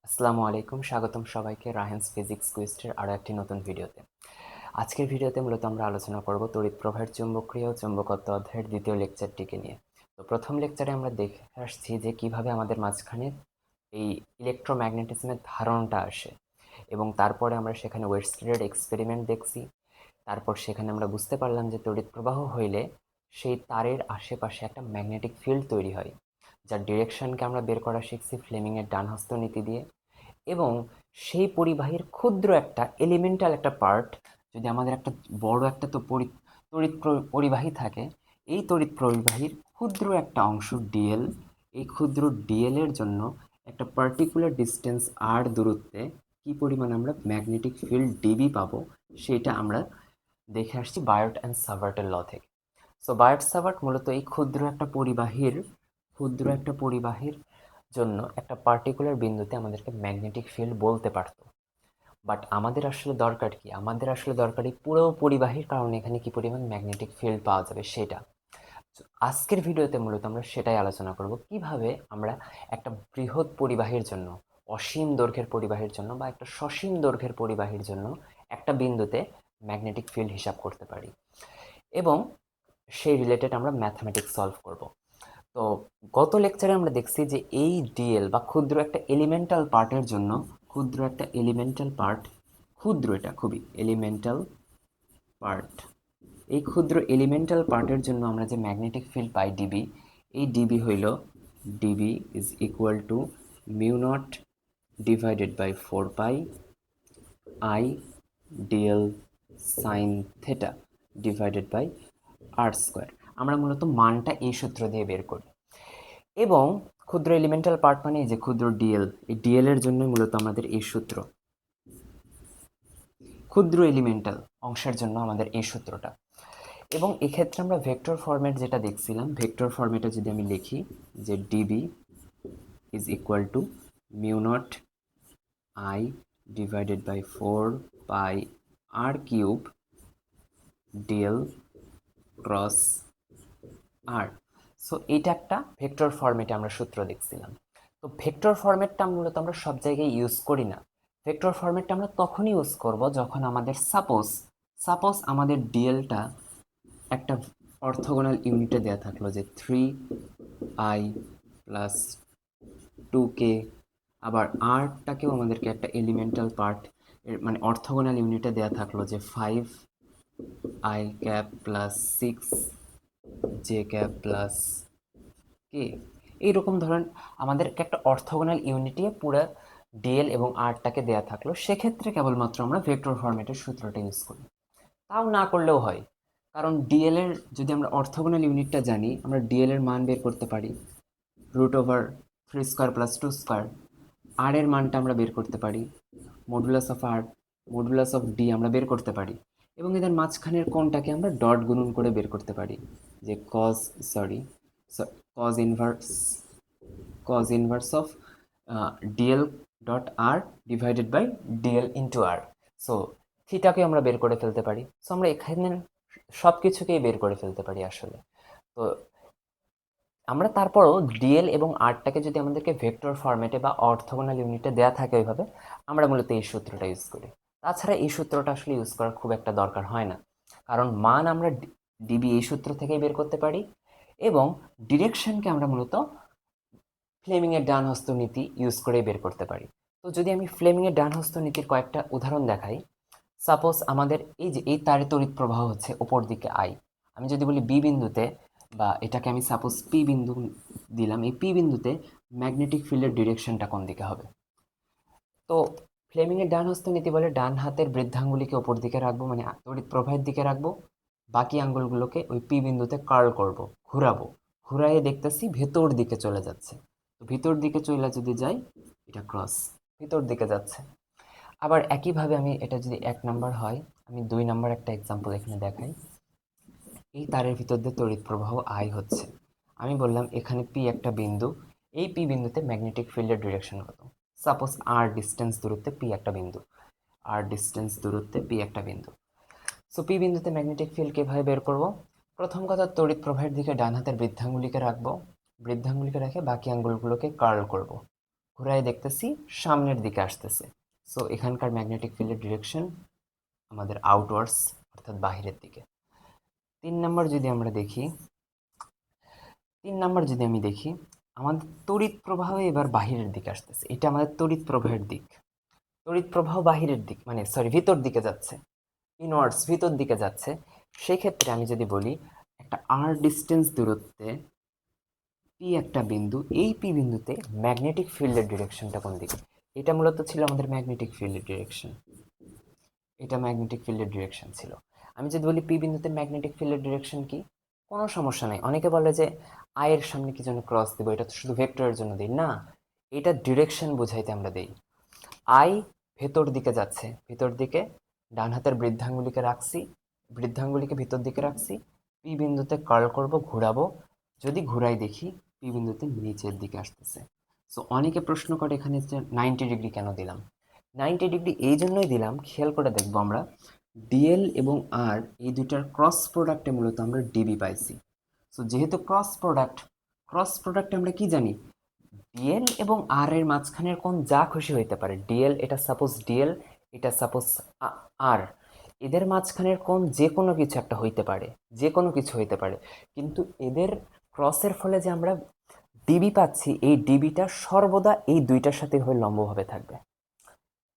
আসসালামু আলাইকুম, স্বাগতম সবাইকে রাহেন্স ফিজিক্স কুইজের আরও একটি নতুন ভিডিওতে। আজকের ভিডিওতে মূলত আমরা আলোচনা করব তড়িৎ প্রবাহের চুম্বকীয় ও চুম্বকত্ব অধ্যায়ের দ্বিতীয় লেকচারটিকে নিয়ে। তো প্রথম লেকচারে আমরা দেখে আসছি যে কিভাবে আমাদের মাঝখানে এই ইলেকট্রোম্যাগনেটিজমের ধারণাটা আসে, এবং তারপরে আমরা সেখানে ওয়েরস্টেডের এক্সপেরিমেন্ট দেখছি। তারপর সেখানে আমরা বুঝতে পারলাম যে তড়িৎ প্রবাহ হইলে সেই তারের আশেপাশে একটা ম্যাগনেটিক ফিল্ড তৈরি হয়, যার ডিরেকশনকে আমরা বের করা শিখছি ফ্লেমিংয়ের ডানহস্ত নীতি দিয়ে। এবং সেই পরিবাহীর ক্ষুদ্র একটা এলিমেন্টাল একটা পার্ট, যদি আমাদের একটা বড় একটা তড়িৎ পরিবাহী থাকে, এই তড়িৎ পরিবাহীর ক্ষুদ্র একটা অংশ ডিএল, এই ক্ষুদ্র ডিএল এর জন্য একটা পার্টিকুলার ডিস্টেন্স আর দূরত্বে কি পরিমাণ আমরা ম্যাগনেটিক ফিল্ড ডিবি পাবো, সেটা আমরা দেখে আসছি বায়ট অ্যান্ড সাভার্টের ল থেকে। সো বায়ট সাভার্ট মূলত এই ক্ষুদ্র একটা পরিবাহীর জন্য একটা পার্টিকুলার বিন্দুতে আমাদেরকে ম্যাগনেটিক ফিল্ড বলতে পারতো। বাট আমাদের আসলে দরকার কি? আমাদের আসলে দরকার এই পুরো পরিবাহীর কারণে এখানে কি পরিমাণ ম্যাগনেটিক ফিল্ড পাওয়া যাবে সেটা। তো আজকের ভিডিওতে মূলত আমরা সেটাই আলোচনা করব, কিভাবে আমরা একটা বৃহৎ পরিবাহীর জন্য, অসীম দৈর্ঘ্যের পরিবাহীর জন্য বা একটা সসীম দৈর্ঘ্যের পরিবাহীর জন্য একটা বিন্দুতে ম্যাগনেটিক ফিল্ড হিসাব করতে পারি, এবং সেই রিলেটেড আমরা ম্যাথমেটিক্স সলভ করব। তো গত লেকচারে আমরা দেখছি যে এই ডিএল বা ক্ষুদ্র একটা এলিমেন্টাল পার্টের জন্য, ক্ষুদ্র একটা এলিমেন্টাল পার্ট, ক্ষুদ্র, এটা খুবই এলিমেন্টাল পার্ট, এই ক্ষুদ্র এলিমেন্টাল পার্টের জন্য আমরা যে ম্যাগনেটিক ফিল্ড পাই ডিবি, এই ডিবি হইল dB is equal to mu naught divided by 4 pi I dl sine theta divided by r square. আমরা মূলত মানটা এই সূত্র দিয়ে বের করি। এবং ক্ষুদ্র এলিমেন্টাল পার্ট মানে এই যে ক্ষুদ্র ডিএল, এই ডিএল এর জন্যই মূলত আমাদের এই সূত্র, ক্ষুদ্র এলিমেন্টাল অংশের জন্য আমাদের এই সূত্রটা। এবং এক্ষেত্রে আমরা ভেক্টর ফরম্যাট যেটা দেখছিলাম, ভেক্টর ফরম্যাটে যদি আমি লিখি যে dB is equal to mu naught I divided by 4 pi r cube dl cross r. So এইটা একটা ভেক্টর ফরম্যাটে আমরা সূত্র দেখছিলাম। তো ভেক্টর ফরম্যাটটা মূলত আমরা সব জায়গায় ইউজ করি না। ভেক্টর ফরম্যাটটা আমরা তখনই ইউজ করব যখন আমাদের সাপোজ আমাদের ডিএলটা একটা অর্থোগোনাল ইউনিটে দেওয়া থাকলো যে 3i প্লাস 2k, আবার আরটাকেও আমাদেরকে একটা এলিমেন্টাল পার্ট এর মানে অর্থোগোনাল ইউনিটে দেওয়া থাকলো যে 5i cap plus 6j cap plus কে। এইরকম ধরেন আমাদেরকে একটা অর্থোগোনাল ইউনিটে পুরো ডিএল এবং আরটাকে দেওয়া থাকলো, সেক্ষেত্রে কেবলমাত্র আমরা ভেক্টর ফরম্যাটের সূত্রটা ইউজ করি। তাও না করলেও হয়, কারণ ডিএল এর যদি আমরা অর্থোগোনাল ইউনিটটা জানি, আমরা ডিএল এর মান বের করতে পারি √3² প্লাস 2²। আর এর মানটা আমরা বের করতে পারি modulus of r, modulus of d আমরা বের করতে পারি। এবং এদের মাঝখানের কোণটাকে আমরা ডট গুণন করে বের করতে পারি যে cos inverse of DL dot R divided by DL into R. So থিটাকে আমরা বের করে ফেলতে পারি। সো আমরা এখানে সব কিছুকেই বের করে ফেলতে পারি আসলে। তো আমরা তারপরও ডিএল এবং আরটাকে যদি আমাদেরকে ভেক্টর ফরম্যাটে বা অর্থোগোনাল ইউনিটে দেওয়া থাকে ওইভাবে, আমরা মূলত এই সূত্রটা ইউজ করি। তাছাড়া এই সূত্রটা আসলে ইউজ করার খুব একটা দরকার হয় না, কারণ মান আমরা ডিবি এই সূত্র থেকেই বের করতে পারি, এবং ডিরেকশনকে আমরা মূলত ফ্লেমিংয়ের ডান হস্ত নীতি ইউজ করেই বের করতে পারি। তো যদি আমি ফ্লেমিংয়ের ডান হস্ত নীতির কয়েকটা উদাহরণ দেখাই, সাপোজ আমাদের এই যে এই তারে তড়িৎ প্রবাহ হচ্ছে ওপর দিকে আই, আমি যদি বলি বি বিন্দুতে, বা এটাকে আমি সাপোজ পি বিন্দু দিলাম, এই পি বিন্দুতে ম্যাগনেটিক ফিল্ডের ডিরেকশনটা কোন দিকে হবে? তো ফ্লেমিংয়ের ডান হস্ত নীতি বলে ডান হাতের বৃদ্ধাঙ্গুলিকে ওপর দিকে রাখবো, মানে তড়িৎ প্রবাহের দিকে রাখবো, বাকি আঙ্গুলগুলোকে ওই পি বিন্দুতে কার্ল করব, ঘুরাবো, ঘুরাইয়ে দেখতেছি ভেতর দিকে চলে যাচ্ছে। তো ভিতর দিকে চলে যদি যাই, এটা ক্রস, ভিতর দিকে যাচ্ছে। আবার একইভাবে আমি এটা যদি 1 নাম্বার হয়, আমি 2 নাম্বার একটা এক্সাম্পল এখানে দেখাই। এই তারের ভিতর দিয়ে তড়িৎ প্রবাহ আই হচ্ছে, আমি বললাম এখানে পি একটা বিন্দু, এই পি বিন্দুতে ম্যাগনেটিক ফিল্ডের ডিরেকশন কত? সাপোজ আর ডিস্টেন্স দূরত্বে পি একটা বিন্দু, সো পি বিন্দুতে ম্যাগনেটিক ফিল্ড কিভাবে বের করব? প্রথম কথা, তড়িৎ প্রবাহের দিকে ডান হাতের বৃদ্ধাঙ্গুলিকে রাখবো, বৃদ্ধাঙ্গুলিকে রেখে বাকি আঙ্গুলগুলোকে কার্ল করব, ঘুরায় দেখতেছি সামনের দিকে আসতেছে। সো এখানকার ম্যাগনেটিক ফিল্ডের ডিরেকশন আমাদের আউটওয়ার্ডস, অর্থাৎ বাহিরের দিকে। 3 নাম্বার যদি আমরা দেখি, 3 নাম্বার যদি আমি দেখি, আমাদের তড়িৎ প্রবাহ এবার বাহিরের দিকে আসতেছে। এটা আমাদের তড়িৎ প্রবাহের দিক। তড়িৎ প্রবাহ বাহিরের দিক মানে ভিতর দিকে যাচ্ছে, ইনওয়ার্ডস, ভিতর দিকে যাচ্ছে। সেক্ষেত্রে আমি যদি বলি একটা আর ডিস্টেন্স দূরত্বে পি একটা বিন্দু, এই পি বিন্দুতে ম্যাগনেটিক ফিল্ডের ডিরেকশনটা কোন দিকে? এটা মূলত ছিল আমাদের ম্যাগনেটিক ফিল্ডের ডিরেকশন। এটা ম্যাগনেটিক ফিল্ডের ডিরেকশন ছিল। আমি যদি বলি পি বিন্দুতে ম্যাগনেটিক ফিল্ডের ডিরেকশন কি, কোনো সমস্যা নেই। অনেকে বলে যে আয়ের সামনে কি জন্য ক্রস দেবো, এটা তো শুধু ভেক্টরের জন্য দিই না, এটা ডিরেকশন বোঝাইতে আমরা দিই। আই ভেতর দিকে যাচ্ছে, ভিতর দিকে ডান হাতের বৃদ্ধাঙ্গুলিকে রাখছি, বৃদ্ধাঙ্গুলিকে ভিতর দিকে রাখছি, পি বিন্দুতে কার্ল করব, ঘোরাবো, যদি ঘুরাই দেখি পি বিন্দুতে নিচের দিকে আসতেছে। সো অনেকে প্রশ্ন করে এখানে যে 90 ডিগ্রি কেন দিলাম। 90 ডিগ্রি এই জন্যই দিলাম, খেয়াল করে দেখবো আমরা ডিএল এবং আর এই দুটার ক্রস প্রোডাক্টে মূলত আমরা ডিবি পাইছি। সো যেহেতু ক্রস প্রোডাক্টে আমরা কি জানি, ডিএল এবং আর এর মাঝখানের কোণ যা খুশি হইতে পারে। ডিএল, এটা সাপোজ ডিএল, এটা সাপোজ আর, এদের মাঝখানের কোণ যে কোনো কিছু একটা হইতে পারে, যে কোনো কিছু হইতে পারে। কিন্তু এদের ক্রসের ফলে যে আমরা ডিবি পাচ্ছি, এই ডিবিটা সর্বদা এই দুইটার সাথে হয়ে লম্বভাবে থাকবে।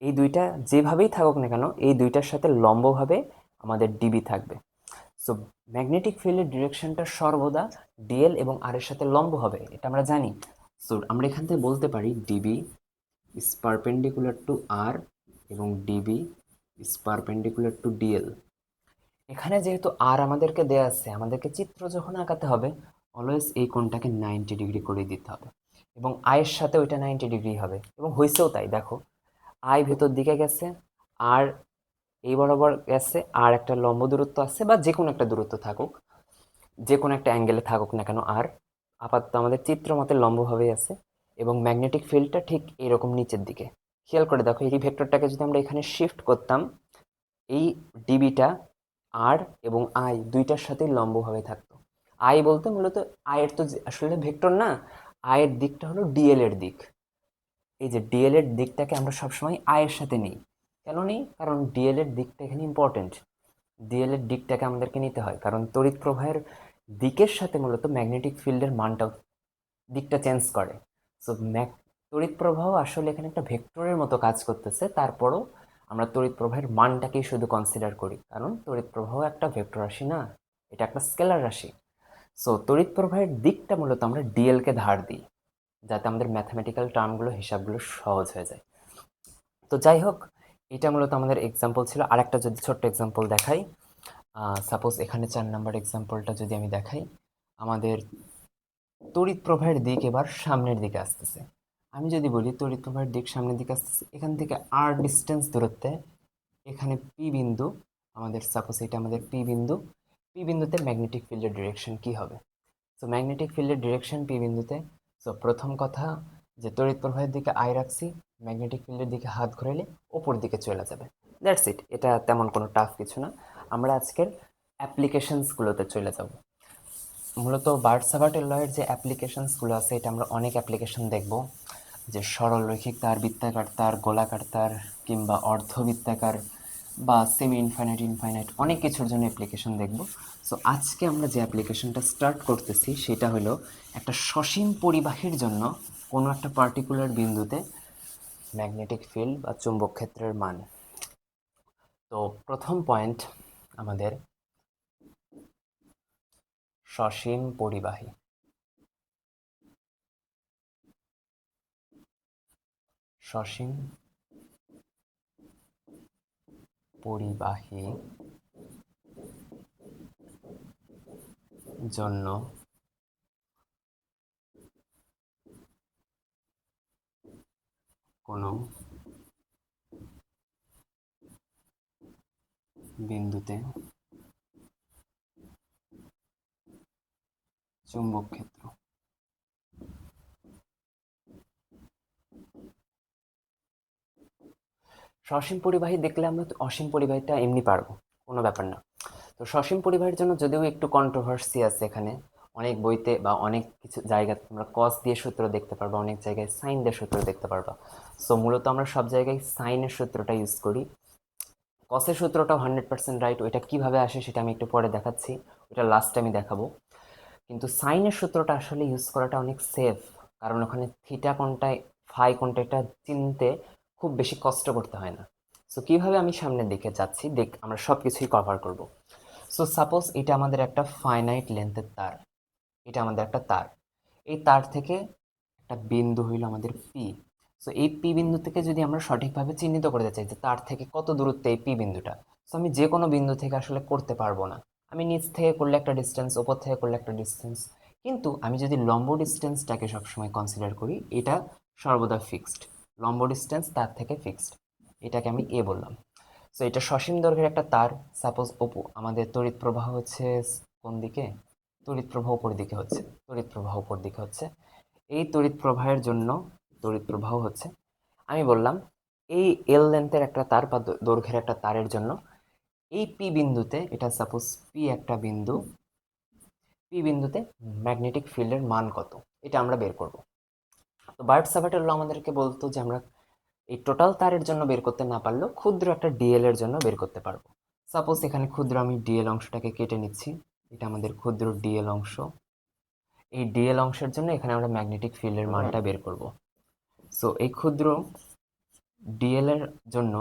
এই দুইটা যেভাবেই থাকুক না কেন, এই দুইটার সাথে লম্বভাবে আমাদের ডিবি থাকবে। সো ম্যাগনেটিক ফিল্ডের ডিরেকশনটা সর্বদা ডিএল এবং আর এর সাথে লম্ব হবে, এটা আমরা জানি। সো আমরা এখান থেকে বলতে পারি ডিবি ইজ পারপেন্ডিকুলার টু আর এবং DB is perpendicular to DL. এখানে যেহেতু আর আমাদেরকে দেয়া আছে, আমাদেরকে চিত্র যখন আঁকাতে হবে অলওয়েজ এই কোণটাকে 90 ডিগ্রি করে দিতে হবে, এবং আয়ের সাথে ওইটা 90 ডিগ্রি হবে, এবং হয়েছেও তাই। দেখো আয় ভেতর দিকে গেছে, আর এই বরাবর গেছে, আর একটা লম্ব দূরত্ব আছে, বা যে কোনো একটা দূরত্ব থাকুক, যে কোনো একটা অ্যাঙ্গেলে থাকুক না কেন, আর আপাতত আমাদের চিত্র মতে লম্বভাবেই আছে, এবং ম্যাগনেটিক ফিল্ডটা ঠিক এরকম নিচের দিকে। খেয়াল করে দেখো এই ভেক্টরটাকে যদি আমরা এখানে শিফট করতাম, এই ডিবিটা আর এবং আই দুইটার সাথেই লম্বভাবে থাকতো। আই বলতে মূলত আয়ের তো আসলে ভেক্টর না, আয়ের দিকটা হলো ডিএল এর দিক। এই যে ডিএল এর দিকটাকে আমরা সবসময় আয়ের সাথে নিই। কেন নিই? কারণ ডিএল এর দিকটা এখানে ইম্পর্টেন্ট। ডিএল এর দিকটাকে আমাদেরকে নিতে হয়, কারণ তড়িৎ প্রবাহের দিকের সাথে মূলত ম্যাগনেটিক ফিল্ডের মানটাও দিকটা চেঞ্জ করে। সো তড়িৎ প্রবাহ আসলে এখানে একটা ভেক্টরের মতো কাজ করতেছে, তারপরও আমরা তড়িৎ প্রবাহের মানটাকেই শুধু কনসিডার করি, কারণ তড়িৎ প্রবাহ একটা ভেক্টর রাশি না, এটা একটা স্কেলার রাশি। সো তড়িৎ প্রবাহের দিকটা মূলত আমরা ডিএলকে ধার দিই, যাতে আমাদের ম্যাথমেটিক্যাল টার্মগুলো, হিসাবগুলো সহজ হয়ে যায়। তো যাই হোক, এটা মূলত আমাদের এক্সাম্পল ছিল। আরেকটা যদি ছোট্ট এক্সাম্পল দেখাই, সাপোজ এখানে 4 নাম্বার এক্সাম্পলটা যদি আমি দেখাই, আমাদের তড়িৎ প্রবাহের দিক এবার সামনের দিকে আসতেছে। আমি যদি বলি তড়িৎ প্রবাহের দিক সামনের দিকে আসতেছে, এখান থেকে আর ডিস্টেন্স দূরত্বে এখানে পি বিন্দু, আমাদের সাপোজ এটা আমাদের পি বিন্দু, পি বিন্দুতে ম্যাগনেটিক ফিল্ডের ডিরেকশন কি হবে? সো ম্যাগনেটিক ফিল্ডের ডিরেকশন পি বিন্দুতে, সো প্রথম কথা যে তড়িৎ প্রবাহের দিকে আই রাখছি, ম্যাগনেটিক ফিল্ডের দিকে হাত ঘোরালে ওপর দিকে চলে যাবে। দ্যাটস ইট, এটা তেমন কোনো টাফ কিছু না। আমরা আজকের অ্যাপ্লিকেশনসগুলোতে চলে যাব। মূলত বার্ড-সাভার্টের লয়ের যে অ্যাপ্লিকেশনসগুলো আছে, এটা আমরা অনেক অ্যাপ্লিকেশন দেখব, যে সরল রৈখিক তার, বৃত্তাকার তার, গোলাকার তার, কিংবা অর্ধবৃত্তাকার বা সেমি ইনফাইনাইট, ইনফাইনাইট, অনেক কিছুর জন্য অ্যাপ্লিকেশন দেখব। সো আজকে আমরা যে অ্যাপ্লিকেশনটা স্টার্ট করতেছি সেটা হলো একটা সসীম পরিবাহীর জন্য কোনো একটা পার্টিকুলার বিন্দুতে ম্যাগনেটিক ফিল্ড বা চুম্বক ক্ষেত্রের মান। তো প্রথম পয়েন্ট আমাদের সসীম পরিবাহী। সসীম পরিবাহী জন্য কোনো বিন্দুতে চুম্বক ক্ষেত্র। সসীম পরিবাহী দেখলে আমরা তো অসীম পরিবাহীটা এমনি পারবো, কোনো ব্যাপার না। তো সসীম পরিবাহীর জন্য যদিও একটু কন্ট্রোভার্সি আছে এখানে, অনেক বইতে বা অনেক কিছু জায়গায় তোমরা কস দিয়ে সূত্র দেখতে পারবা, অনেক জায়গায় সাইন দিয়ে সূত্র দেখতে পারবা। সো মূলত আমরা সব জায়গায় সাইনের সূত্রটা ইউজ করি। কসের সূত্রটাও 100% রাইট, ওইটা কীভাবে আসে সেটা আমি একটু পরে দেখাচ্ছি, ওইটা লাস্টে আমি দেখাবো। কিন্তু সাইনের সূত্রটা আসলে ইউজ করাটা অনেক সেফ, কারণ ওখানে থিটা কোনটায় ফাই কোনটা এটা চিনতে খুব বেশি কষ্ট করতে হয় না। সো কীভাবে আমি সামনের দিকে যাচ্ছি, আমরা সব কিছুই কভার করব। সো সাপোজ এটা আমাদের একটা ফাইনাইট লেন্থের তার, এটা আমাদের একটা তার, এই তার থেকে একটা বিন্দু হইল আমাদের পি। সো এই পি বিন্দু থেকে যদি আমরা সঠিকভাবে চিহ্নিত করতে চাই যে তার থেকে কত দূরত্বে এই পি বিন্দুটা, সো আমি যে কোনো বিন্দু থেকে আসলে করতে পারবো না। আমি নিচ থেকে করলে একটা ডিস্টেন্স, ওপর থেকে করলে একটা ডিস্টেন্স, কিন্তু আমি যদি লম্ব ডিস্টেন্সটাকে সবসময় কনসিডার করি, এটা সর্বদা ফিক্সড, লম্ব ডিস্টেন্স তার থেকে ফিক্সড, এটাকে আমি এ বললাম। সো এটা সসীম দৈর্ঘ্যের একটা তার। সাপোজ আমাদের তড়িৎ প্রবাহ হচ্ছে কোন দিকে, তড়িৎ প্রবাহ উপর দিকে হচ্ছে, তড়িৎ প্রবাহ উপর দিকে হচ্ছে। এই তড়িৎ প্রবাহের জন্য, তড়িৎ প্রবাহ হচ্ছে, আমি বললাম এই এল লেন্থের একটা তার বা দৈর্ঘ্যের একটা তারের জন্য এই পি বিন্দুতে, এটা সাপোজ পি একটা বিন্দু, পি বিন্দুতে ম্যাগনেটিক ফিল্ডের মান কত, এটা আমরা বের করব। তো বার্ট সাভার্টের ল আমাদেরকে বলতো যে আমরা এই টোটাল তারের জন্য বের করতে না পারলেও ক্ষুদ্র একটা ডিএল এর জন্য বের করতে পারবো। সাপোজ এখানে ক্ষুদ্র আমি ডিএল অংশটাকে কেটে নিচ্ছি, এটা আমাদের ক্ষুদ্র ডিএল অংশ। এই ডিএল অংশের জন্য এখানে আমরা ম্যাগনেটিক ফিল্ডের মানটা বের করব। সো এই ক্ষুদ্র ডিএল এর জন্য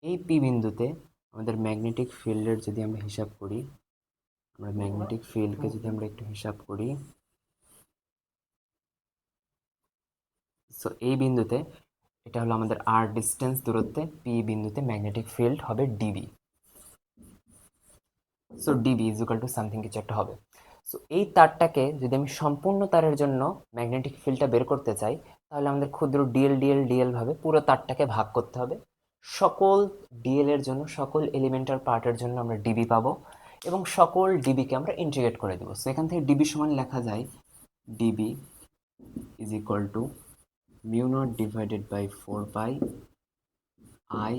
এই পি বিন্দুতে আমাদের ম্যাগনেটিক ফিল্ডের যদি আমরা হিসাব করি, আমরা ম্যাগনেটিক ফিল্ডকে যদি আমরা একটু হিসাব করি, সো এই বিন্দুতে এটা হলো আমাদের আর ডিস্টেন্স দূরত্বে পি বিন্দুতে ম্যাগনেটিক ফিল্ড হবে DB. So DB is equal to something কিছু একটা হবে। সো এই তারটাকে যদি আমি সম্পূর্ণ তারের জন্য ম্যাগনেটিক ফিল্ডটা বের করতে চাই, তাহলে আমাদের ক্ষুদ্র ডিএল ডিএল ডিএল ভাবে পুরো তারটাকে ভাগ করতে হবে। সকল ডিএল এর জন্য, সকল এলিমেন্টাল পার্টের জন্য আমরা ডিবি পাবো, এবং সকল ডিবিকে আমরা ইন্টিগ্রেট করে দেবো। সো এখান থেকে ডিবি সমান লেখা যায় dB is equal to mu naught divided by 4 pi I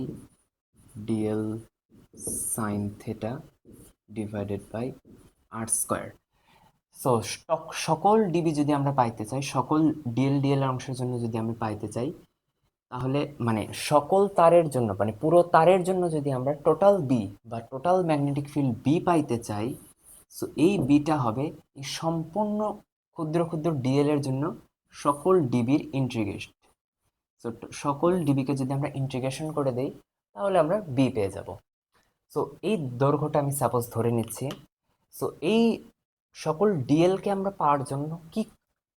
dl sine theta divided by r square. So সকল ডিবি যদি আমরা পাইতে চাই, সকল ডিএল ডিএল অংশের জন্য যদি আমি পাইতে চাই, তাহলে মানে সকল তারের জন্য, মানে পুরো তারের জন্য যদি আমরা টোটাল বি বা টোটাল ম্যাগনেটিক ফিল্ড বি পাইতে চাই, সো এই বিটা হবে এই সম্পূর্ণ ক্ষুদ্র ক্ষুদ্র ডিএল এর জন্য সকল ডিবির ইন্টিগ্রেশন। সো সকল ডিবিকে যদি আমরা ইন্টিগ্রেশন করে দেই, তাহলে আমরা বি পেয়ে যাব। সো এই দৈর্ঘ্যটা আমি সাপোজ ধরে নিচ্ছি। সো এই সকল ডিএলকে আমরা পাওয়ার জন্য কি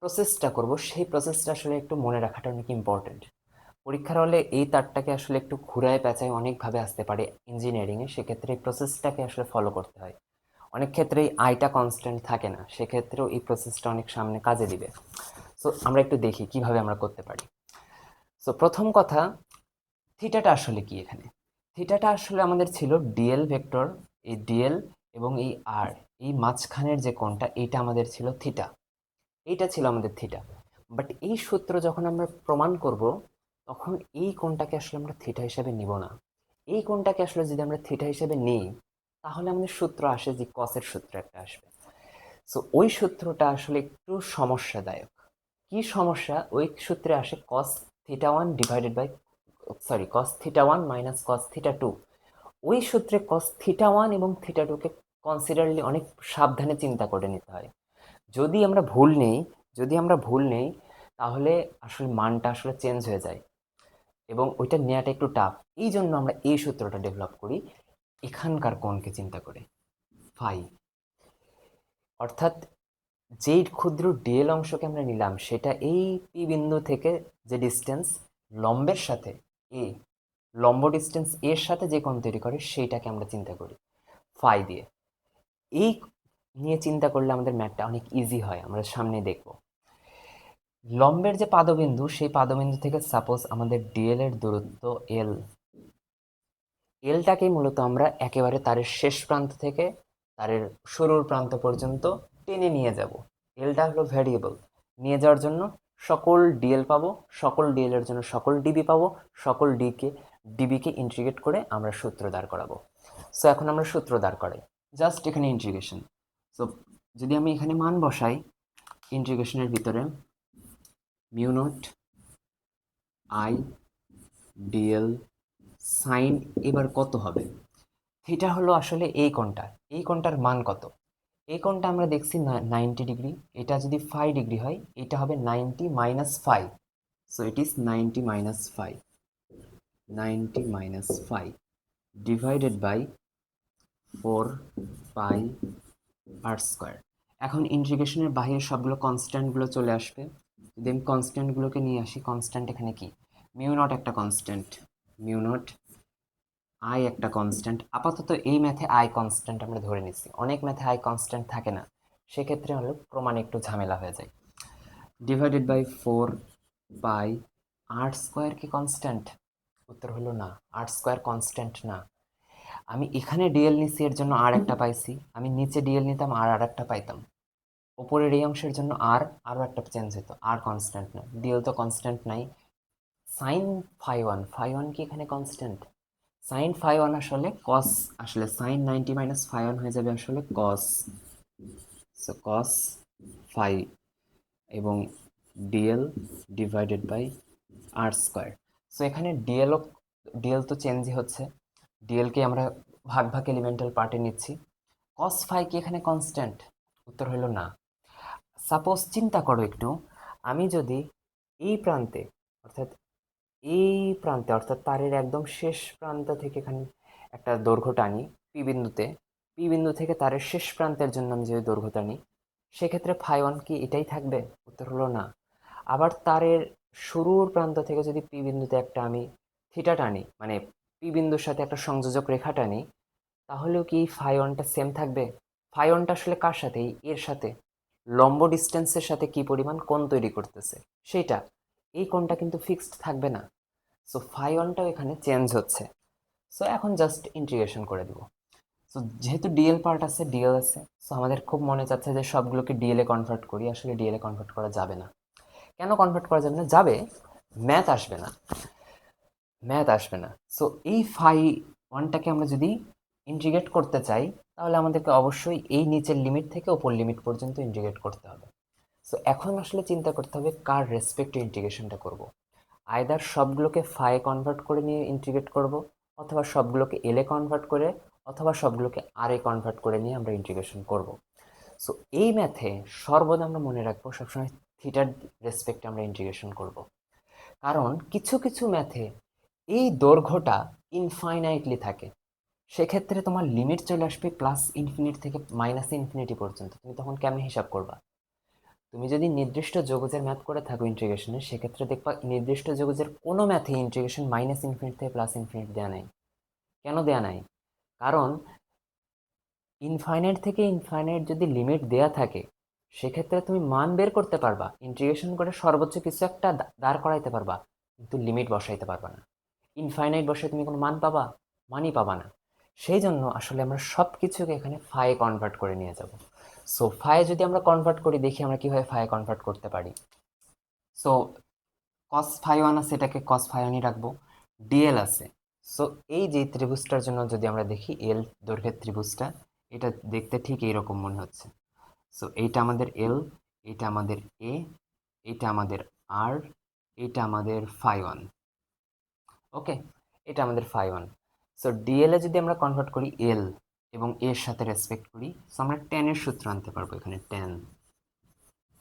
প্রসেসটা করব, সেই প্রসেসটা আসলে একটু মনে রাখাটা অনেক ইম্পর্টেন্ট। পরীক্ষার হলে এই তারটাকে আসলে একটু ঘুরায় পেঁচায় অনেকভাবে আসতে পারে ইঞ্জিনিয়ারিংয়ে, সেক্ষেত্রে এই প্রসেসটাকে আসলে ফলো করতে হয়। অনেক ক্ষেত্রেই আইটা কনস্ট্যান্ট থাকে না, সেক্ষেত্রেও এই প্রসেসটা অনেক সামনে কাজে দিবে। সো আমরা একটু দেখি কিভাবে আমরা করতে পারি। সো প্রথম কথা, থিটাটা আসলে কি এখানে? থিটাটা আসলে আমাদের ছিল ডিএল ভেক্টর, এই ডিএল এবং এই আর, এই মাঝখানের যে কোণটা, এইটা আমাদের ছিল থিটা, এইটা ছিল আমাদের থিটা। বাট এই সূত্র যখন আমরা প্রমাণ করব, তখন এই কোণটাকে আসলে আমরা থিটা হিসেবে নিব না। এই কোণটাকে আসলে যদি আমরা থিটা হিসেবে নিই, তাহলে আমাদের সূত্র আসে যে কসের সূত্র একটা আসবে। সো ওই সূত্রটা আসলে একটু সমস্যাদায়ক। কি সমস্যা? ওই সূত্রে আসে cos theta one divided by, sorry, cos theta one minus cos theta two. ওই সূত্রে কস থিটা ওয়ান এবং থিটা টুকে কনসিডারলি অনেক সাবধানে চিন্তা করে নিতে হয়। যদি আমরা ভুল নেই, যদি আমরা ভুল নেই, তাহলে আসলে মানটা আসলে চেঞ্জ হয়ে যায়, এবং ওইটা নেওয়াটা একটু টাফ। এই জন্য আমরা এই সূত্রটা ডেভেলপ করি এখানকার কোণকে চিন্তা করে, ফাই। অর্থাৎ যেই ক্ষুদ্র ডিএল অংশকে আমরা নিলাম, সেটা এই পি বিন্দু থেকে যে ডিস্টেন্স লম্বের সাথে, এ লম্ব ডিস্টেন্স এর সাথে যে কোণ তৈরি করে, সেইটাকে আমরা চিন্তা করি ফাই দিয়ে। এই নিয়ে চিন্তা করলে আমাদের ম্যাথটা অনেক ইজি হয়, আমরা সামনে দেখব। লম্বের যে পাদবিন্দু, সেই পাদবিন্দু থেকে সাপোজ আমাদের ডিএল এর দূরত্ব এল, এলটাকেই মূলত আমরা একেবারে তারের শেষ প্রান্ত থেকে তারের শুরুর প্রান্ত পর্যন্ত টেনে নিয়ে যাব। এলটা হলো ভ্যারিয়েবল, নিয়ে যাওয়ার জন্য সকল ডিএল পাবো, সকল ডিএল এর জন্য সকল ডিবি পাবো, সকল ডিবিকে ইন্টিগ্রেট করে আমরা সূত্র দাঁড় করাবো। এখন আমরা সূত্র দাঁড় করাই, জাস্ট এখানে ইন্টিগ্রেশন। সো যদি আমি এখানে মান বসাই, ইন্টিগ্রেশনের ভিতরে mu naught I dl sign এবার কত হবে? থিটা হলো আসলে এই কোণটার মান কত? এই কোণটা আমরা দেখছি 90 ডিগ্রি, এটা যদি 5 ডিগ্রি হয় এটা হবে 90 - 5, so it is 90 - 5, 90 - 5 divided by 4πr²। এখন ইন্টিগ্রেশনের বাইরের সবগুলো কনস্ট্যান্টগুলো চলে আসবে। যদি আমি কনস্ট্যান্টগুলোকে নিয়ে আসি, কনস্ট্যান্ট এখানে কি? মিউ নট একটা কনস্ট্যান্ট, মিউ নট আই একটা কনস্ট্যান্ট। আপাতত এই ম্যাথে আই কনস্ট্যান্ট আমরা ধরে নিচ্ছি, অনেক ম্যাথে আই কনস্ট্যান্ট থাকে না, সেক্ষেত্রে হলো প্রমাণে একটু ঝামেলা হয়ে যায়। Divided by 4π। r² কি কনস্ট্যান্ট? উত্তর হলো না, r² কনস্ট্যান্ট না। আমি এখানে ডিএল নিচ্ছি এর জন্য আর একটা পাইছি, আমি নিচে ডিএল নিতাম আর একটা পাইতাম। ওপরের এই অংশের জন্য আরও একটা চেঞ্জ হতো, আর কনস্ট্যান্ট না, ডিএল তো কনস্ট্যান্ট নাই। সাইন ফাই ওয়ান কি এখানে কনস্ট্যান্ট? সাইন ফাই ওয়ান আসলে কস, আসলে সাইন 90 - 5 হয়ে যাবে আসলে কস, সো কস ফাই এবং dl divided by r²। So এখানে ডিএল তো চেঞ্জই হচ্ছে, ডিএলকে আমরা ভাগ ভাগ এলিমেন্টাল পার্টে নিচ্ছি। কস ফাই কি এখানে কনস্ট্যান্ট? উত্তর হলো না। সাপোজ চিন্তা করো একটু, আমি যদি এই প্রান্তে অর্থাৎ অর্থাৎ তারের একদম শেষ প্রান্ত থেকে এখানে একটা দৈর্ঘ্য টানি পি বিন্দু থেকে তারের শেষ প্রান্তের জন্য আমি যদি দৈর্ঘ্য টানি, সেক্ষেত্রে ফাই 1 কি এটাই থাকবে? উত্তর হলো না। আবার তারের শুরুর প্রান্ত থেকে যদি পি বিন্দুতে একটা আমি থিটা টানি, মানে পি বিন্দুর সাথে একটা সংযোজক রেখা টানি, তাহলেও কি ফাই 1টা সেম থাকবে? ফাই 1টা আসলে কার সাথে? এর সাথে লম্ব ডিস্টেন্সের সাথে কি পরিমাণ কোণ তৈরি করতেছে সেইটা, এই কোণটা কিন্তু ফিক্সড থাকবে না। সো ফাই 1টাও এখানে চেঞ্জ হচ্ছে। সো এখন জাস্ট ইন্টিগ্রেশন করে দিব। সো যেহেতু ডিএল পার্ট আছে, ডিএল আছে, সো আমাদের খুব মনে চাচ্ছে যে সবগুলোকে ডিএলে কনভার্ট করি, আসলে ডিএলে কনভার্ট করা যাবে না। কেন কনভার্ট করা যাবে না? যাবে, ম্যাথ আসবে না, ম্যাথ আসবে না। সো এই ফাই 1টাকে আমরা যদি ইন্টিগ্রেট করতে চাই, তাহলে আমাদেরকে অবশ্যই এই নিচের লিমিট থেকে ওপর লিমিট পর্যন্ত ইন্টিগ্রেট করতে হবে। সো এখন আসলে চিন্তা করতে হবে কার রেসপেক্টে ইন্টিগ্রেশনটা করব। আইদার সবগুলোকে ফাই কনভার্ট করে নিয়ে ইন্টিগ্রেট করব, অথবা সবগুলোকে এলে কনভার্ট করে, অথবা সবগুলোকে আর এ কনভার্ট করে নিয়ে আমরা ইন্টিগ্রেশন করব। সো এই ম্যাথে সর্বদা আমরা মনে রাখবো সবসময় থিটার রেসপেক্টে আমরা ইন্টিগ্রেশন করব। কারণ কিছু কিছু ম্যাথে এই দৈর্ঘ্যটা ইনফাইনাইটলি থাকে, সেক্ষেত্রে তোমার লিমিট চলে আসবে +∞ থেকে -∞ পর্যন্ত। তুমি তখন কেমনে হিসাব করবা? তুমি যদি নির্দিষ্ট যৌগের ম্যাথ করে থাকো ইন্টিগ্রেশনে, সেক্ষেত্রে দেখবা নির্দিষ্ট যৌগের কোনো ম্যাথে ইন্টিগ্রেশন -∞ থেকে +∞ দেওয়া নাই। কেন দেওয়া নাই? কারণ ইনফাইনাইট থেকে ইনফাইনাইট যদি লিমিট দেয়া থাকে, সেক্ষেত্রে তুমি মান বের করতে পারবা, ইন্টিগ্রেশন করে সর্বোচ্চ কিছু একটা দাঁড় করাইতে পারবা, কিন্তু লিমিট বসাইতে পারবা না। ইনফাইনাইট বসে তুমি কোনো মান পাবা? মানই পাবা না। সেই জন্য আসলে আমরা সব কিছুকে এখানে ফাই কনভার্ট করে নিয়ে যাব। সো ফাই যদি আমরা কনভার্ট করি, দেখি আমরা কীভাবে ফাই কনভার্ট করতে পারি। সো কস ফাই 1 আছে, এটাকে কস ফাই 1ই রাখবো। ডিএল আছে, সো এই যে ত্রিভুজটার জন্য যদি আমরা দেখি এল দৈর্ঘ্যের ত্রিভুজটা, এটা দেখতে ঠিক এইরকম মনে হচ্ছে। সো এইটা আমাদের এল, এইটা আমাদের এ, এইটা আমাদের আর, এইটা আমাদের ফাই 1। ওকে, এটা আমাদের ফাই 1। সো ডিএল এ যদি আমরা কনভার্ট করি এল এবং এর সাথে রেসপেক্ট করি, সো আমরা টেনের সূত্র আনতে পারবো এখানে।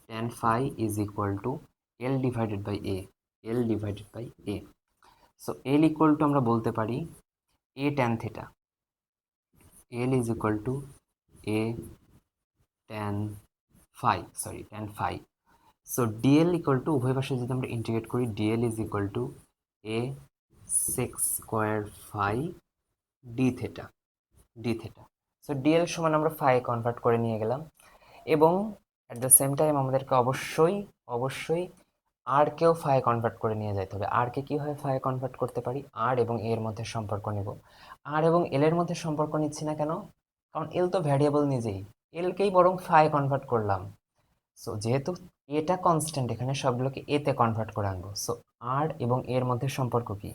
Tan phi is equal to L divided by A, L divided by A. So L equal to আমরা বলতে পারি A tan theta, L is equal to A tan phi. So dL equal to, উভয় পাশে যদি আমরা integrate করি, dL is equal to A sec² phi d theta. So dL সমান আমরা ফাই কনভার্ট করে নিয়ে গেলাম, এবং অ্যাট দ্য সেম টাইম আমাদেরকে অবশ্যই আরকেও ফাই কনভার্ট করে নিয়ে যেতে হবে। আরকে কীভাবে ফাই কনভার্ট করতে পারি? আর এবং এর মধ্যে সম্পর্ক নেব। আর এবং এল এর মধ্যে সম্পর্ক নিচ্ছি না কেন? কারণ এল তো ভ্যারিয়েবল নিজেই, এলকেই বরং ফাই কনভার্ট করলাম। সো যেহেতু এটা কনস্ট্যান্ট, এখানে সবগুলোকে এতে কনভার্ট করে আনবো। সো আর এবং এর মধ্যে সম্পর্ক কি?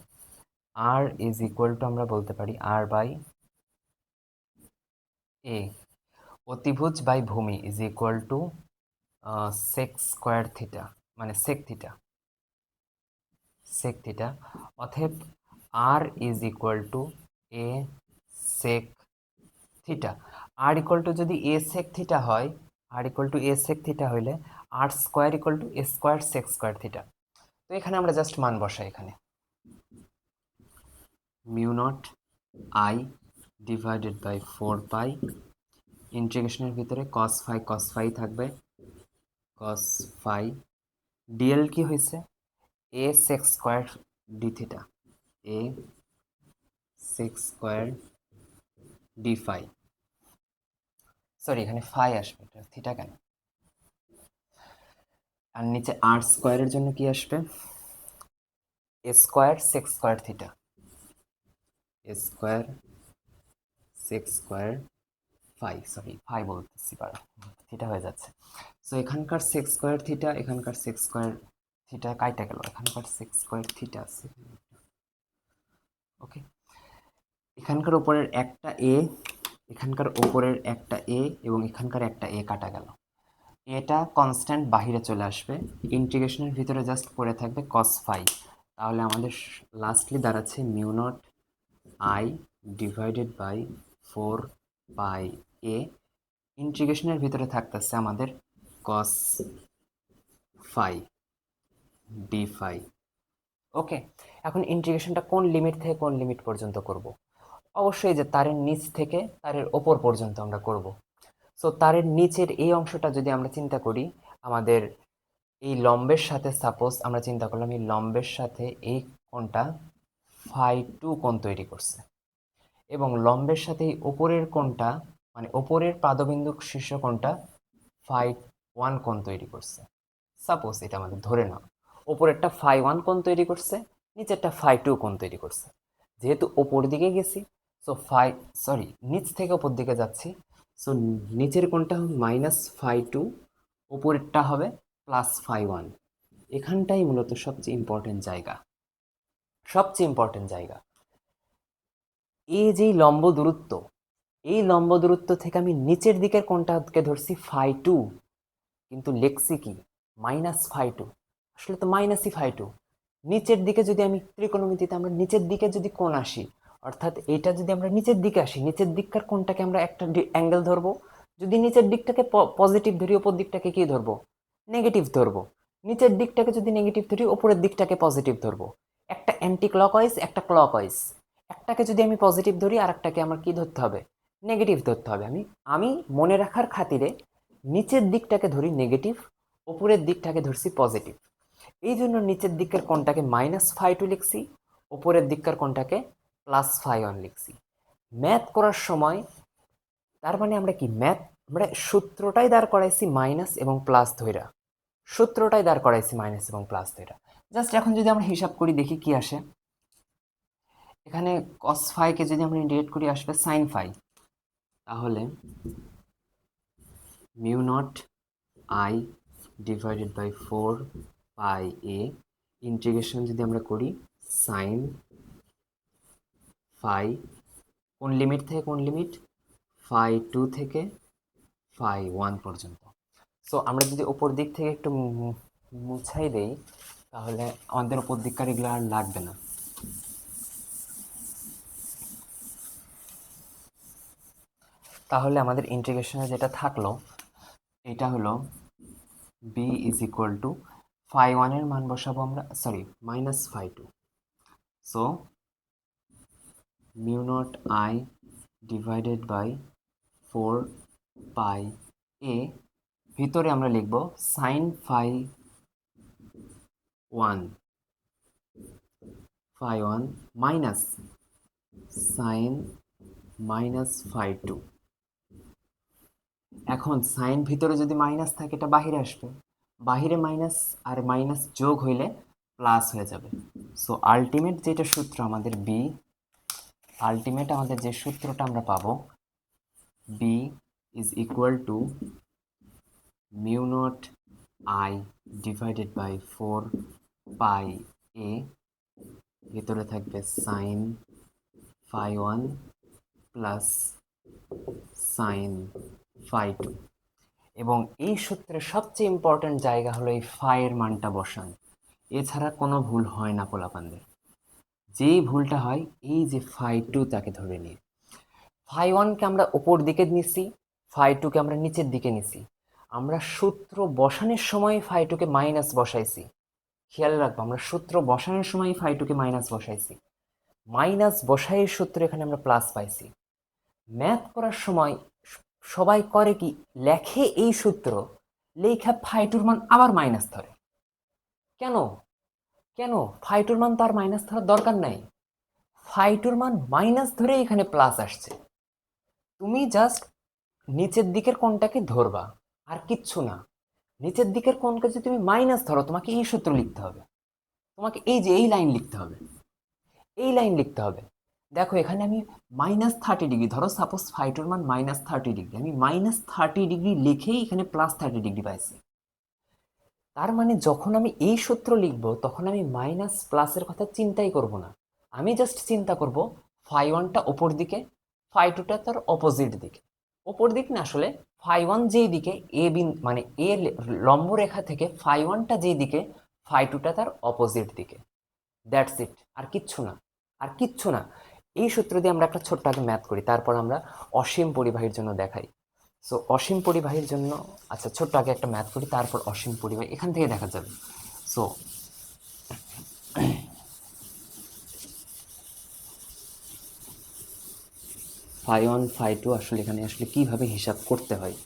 আর ইজ ইকুয়াল টু আমরা বলতে পারি আর বাই এ। অতিভুজ বাই ভূমি is equal to sec square theta মানে সেক থিটা অতএব R is equal to A sec theta. R equal to যদি এ সেক থিটা হয়, R equal to A sec theta হইলে R square equal to A square sec square theta. তো এখানে আমরা just মান বসাই, এখানে mu naught I divided by 4 pi ইন্টিগ্রেশনের ভিতরে কস ফাই থাকবে, কস ফাই ডিএল কি হয়েছে A sec square d theta, A sec square d phi, sorry এখানে ফাই আসবে, থিটা কেন, আর নিচে আর স্কোয়ারের জন্য কি আসবে A square sec square theta, A square sec square phi, sorry phi বলতেছি পারা, থিটা হয়ে যাচ্ছে। সো এখানকার সেক স্কোয়ার থিটা, এখানকার সেক স্কোয়ার থিটা কাইটা গেল, এখানকার সেক স্কোয়ার থিটা আছে, ওকে। এখানকার উপরের একটা এ, এখানকার উপরের একটা এ এবং এখানকার একটা এ কাটা গেল, এটা কনস্ট্যান্ট বাহিরে চলে আসবে, ইন্টিগ্রেশনের ভিতরে জাস্ট পড়ে থাকবে কস ফাই। তাহলে আমাদের লাস্টলি দাঁড়াচ্ছে mu naught I divided by 4 pi a, ইন্টিগ্রেশনের ভিতরে থাকতেছে আমাদের cos phi d phi, okay. এখন ইন্টিগ্রেশনটা কোন লিমিট থেকে কোন লিমিট পর্যন্ত করব? অবশ্যই যে তারের নিচ থেকে তারের ওপর পর্যন্ত আমরা করব। সো তারের নিচের এই অংশটা যদি আমরা চিন্তা করি, আমাদের এই লম্বের সাথে সাপোজ আমরা চিন্তা করলাম এই লম্বের সাথে এই কোণটা φ2 কোণ তৈরি করছে, এবং লম্বের সাথে এই ওপরের কোণটা মানে ওপরের পাদবিন্দু শীর্ষ কোণটা φ1 কোণ তৈরি করছে। সাপোজ এটা আমাদের ধরে নাও ওপরেরটা φ1 কোণ তৈরি করছে, নিচেরটা φ2 কোণ তৈরি করছে। যেহেতু ওপর দিকে গেছি, সো নিচ থেকে ওপর দিকে যাচ্ছি, সো নিচের কোণটা হবে -φ2, ওপরেরটা হবে +φ1। এখানটাই মূলত সবচেয়ে ইম্পর্টেন্ট জায়গা, সবচেয়ে ইম্পর্টেন্ট জায়গা। এই যেই লম্ব দূরত্ব, এই লম্ব দূরত্ব থেকে আমি নিচের দিকের কোণটাকে ধরছি φ2, কিন্তু লেখছি কি -φ2, আসলে তো -φ2। নিচের দিকে যদি আমি ত্রিকোণমিতিতে আমরা নিচের দিকে যদি কোণ আসি, অর্থাৎ এটা যদি আমরা নিচের দিকে আসি, নিচের দিককার কোণটাকে আমরা একটা অ্যাঙ্গেল ধরবো, যদি নিচের দিকটাকে পজিটিভ ধরি, ওপর দিকটাকে কি ধরবো নেগেটিভ ধরবো, নিচের দিকটাকে যদি নেগেটিভ ধরি, ওপরের দিকটাকে পজিটিভ ধরবো। একটা অ্যান্টি ক্লকওয়াইজ একটা ক্লকওয়াইজ, একটাকে যদি আমি পজিটিভ ধরি আর একটাকে আমার কি ধরতে হবে নেগেটিভ ধরতে হবে। আমি আমি মনে রাখার খাতিরে নিচের দিকটাকে ধরি নেগেটিভ, উপরের দিকটাকে ধরছি পজিটিভ। এই জন্য নিচের দিকের কোণটাকে -φ2 লিখছি, উপরের দিককার কোণটাকে +φ1 লিখছি। ম্যাথ করার সময় তার মানে আমরা কি আমরা সূত্রটাই দাঁড় করাইছি মাইনাস এবং প্লাস ধইরা, সূত্রটাই দাঁড় করাইছি মাইনাস এবং প্লাস ধইরা। জাস্ট এখন যদি আমরা হিসাব করি দেখি কি আসে, এখানে cos ফাইকে যদি আমরা ইন্টিগ্রেট করি আসবে sin ফাই, তাহলে mu naught I divided by 4 pi a, integration যদি আমরা করি সাইন ফাই, কোন লিমিট থেকে কোন লিমিট φ2 থেকে φ1 পর্যন্ত। সো আমরা যদি ওপর দিক থেকে একটু মুছাই দেই, তাহলে আমাদের ওপর দিককার এগুলো আর লাগবে না। তাহলে আমাদের ইন্টিগ্রেশনে যেটা থাকলো এটা হলো বি ইজ ইকুয়াল টু φ1 এর মান বসাবো আমরা, sorry -φ2, so mu naught I divided by 4 pi এ, ভিতরে আমরা লিখব সাইন φ1 মাইনাস সাইন -φ2। এখন সাইন ভিতরে যদি মাইনাস থাকে এটা বাহিরে আসবে, বাহিরে মাইনাস আর মাইনাস যোগ হইলে প্লাস হয়ে যাবে। সো আলটিমেট যেটা সূত্র আমাদের বি, আলটিমেট আমাদের যে সূত্রটা আমরা পাবো B is equal to mu naught I divided by 4 pi এ, ভিতরে থাকবে সাইন φ1 প্লাস সাইন φ2। এবং এই সূত্রের সবচেয়ে ইম্পর্ট্যান্ট জায়গা হলো এই ফাইয়ের মানটা বসান। এছাড়া কোনো ভুল হয় না পোলাপানদের। যেই ভুলটা হয় এই যে ফাই টু তাকে ধরে নিয়ে, ফাই ওয়ানকে আমরা ওপর দিকে নিছি, ফাই টুকে আমরা নিচের দিকে নিছি। আমরা সূত্র বসানোর সময় ফাই টুকে মাইনাস বসাইছি, খেয়াল রাখবো আমরা সূত্র বসানোর সময় ফাই টুকে মাইনাস বসাইছি, মাইনাস বসাইয়ের সূত্র এখানে আমরা প্লাস পাইছি। ম্যাথ করার সময় সবাই করে কি, লেখে এই সূত্র, লেখা ফাই টুর মান আবার মাইনাস ধরে। কেন কেন ফাই টুর মান তার মাইনাস ধরার দরকার নাই, ফাই টুর মান মাইনাস ধরে এখানে প্লাস আসছে। তুমি জাস্ট নিচের দিকের কোণটাকে ধরবা, আর কিচ্ছু না। নিচের দিকের কোণকে যদি তুমি মাইনাস ধরো, তোমাকে এই সূত্র লিখতে হবে, তোমাকে এই যে এই লাইন লিখতে হবে, এই লাইন লিখতে হবে। দেখো এখানে আমি -30°, ধরো সাপোজ ফাইটোর মান -30°, আমি -30° লিখেই এখানে +30° পাইছি। তার মানে যখন আমি এই সূত্র লিখব তখন আমি মাইনাস প্লাসের কথা চিন্তাই করব না, আমি জাস্ট চিন্তা করব ফাই ওয়ানটা ওপর দিকে, ফাই টুটা তার অপোজিট দিকে। ওপর দিক না, আসলে ফাই ওয়ান যেই দিকে মানে এ লম্ব রেখা থেকে ফাই ওয়ানটা যেই দিকে, ফাই টুটা তার অপোজিট দিকে। দ্যাটস ইট, আর কিচ্ছু না, আর কিচ্ছু না। এই সূত্র দিয়ে আমরা একটা ছোট্ট আগে ম্যাথ করি, তারপর আমরা অসীম পরিবাহীর জন্য দেখাই। সো অসীম পরিবাহীর জন্য, আচ্ছা ছোট্ট আগে একটা ম্যাথ করি, তারপর অসীম পরিবাহী এখান থেকে দেখা যাবে। So phi one phi two আসলে এখানে আসলে কীভাবে হিসাব করতে হয়।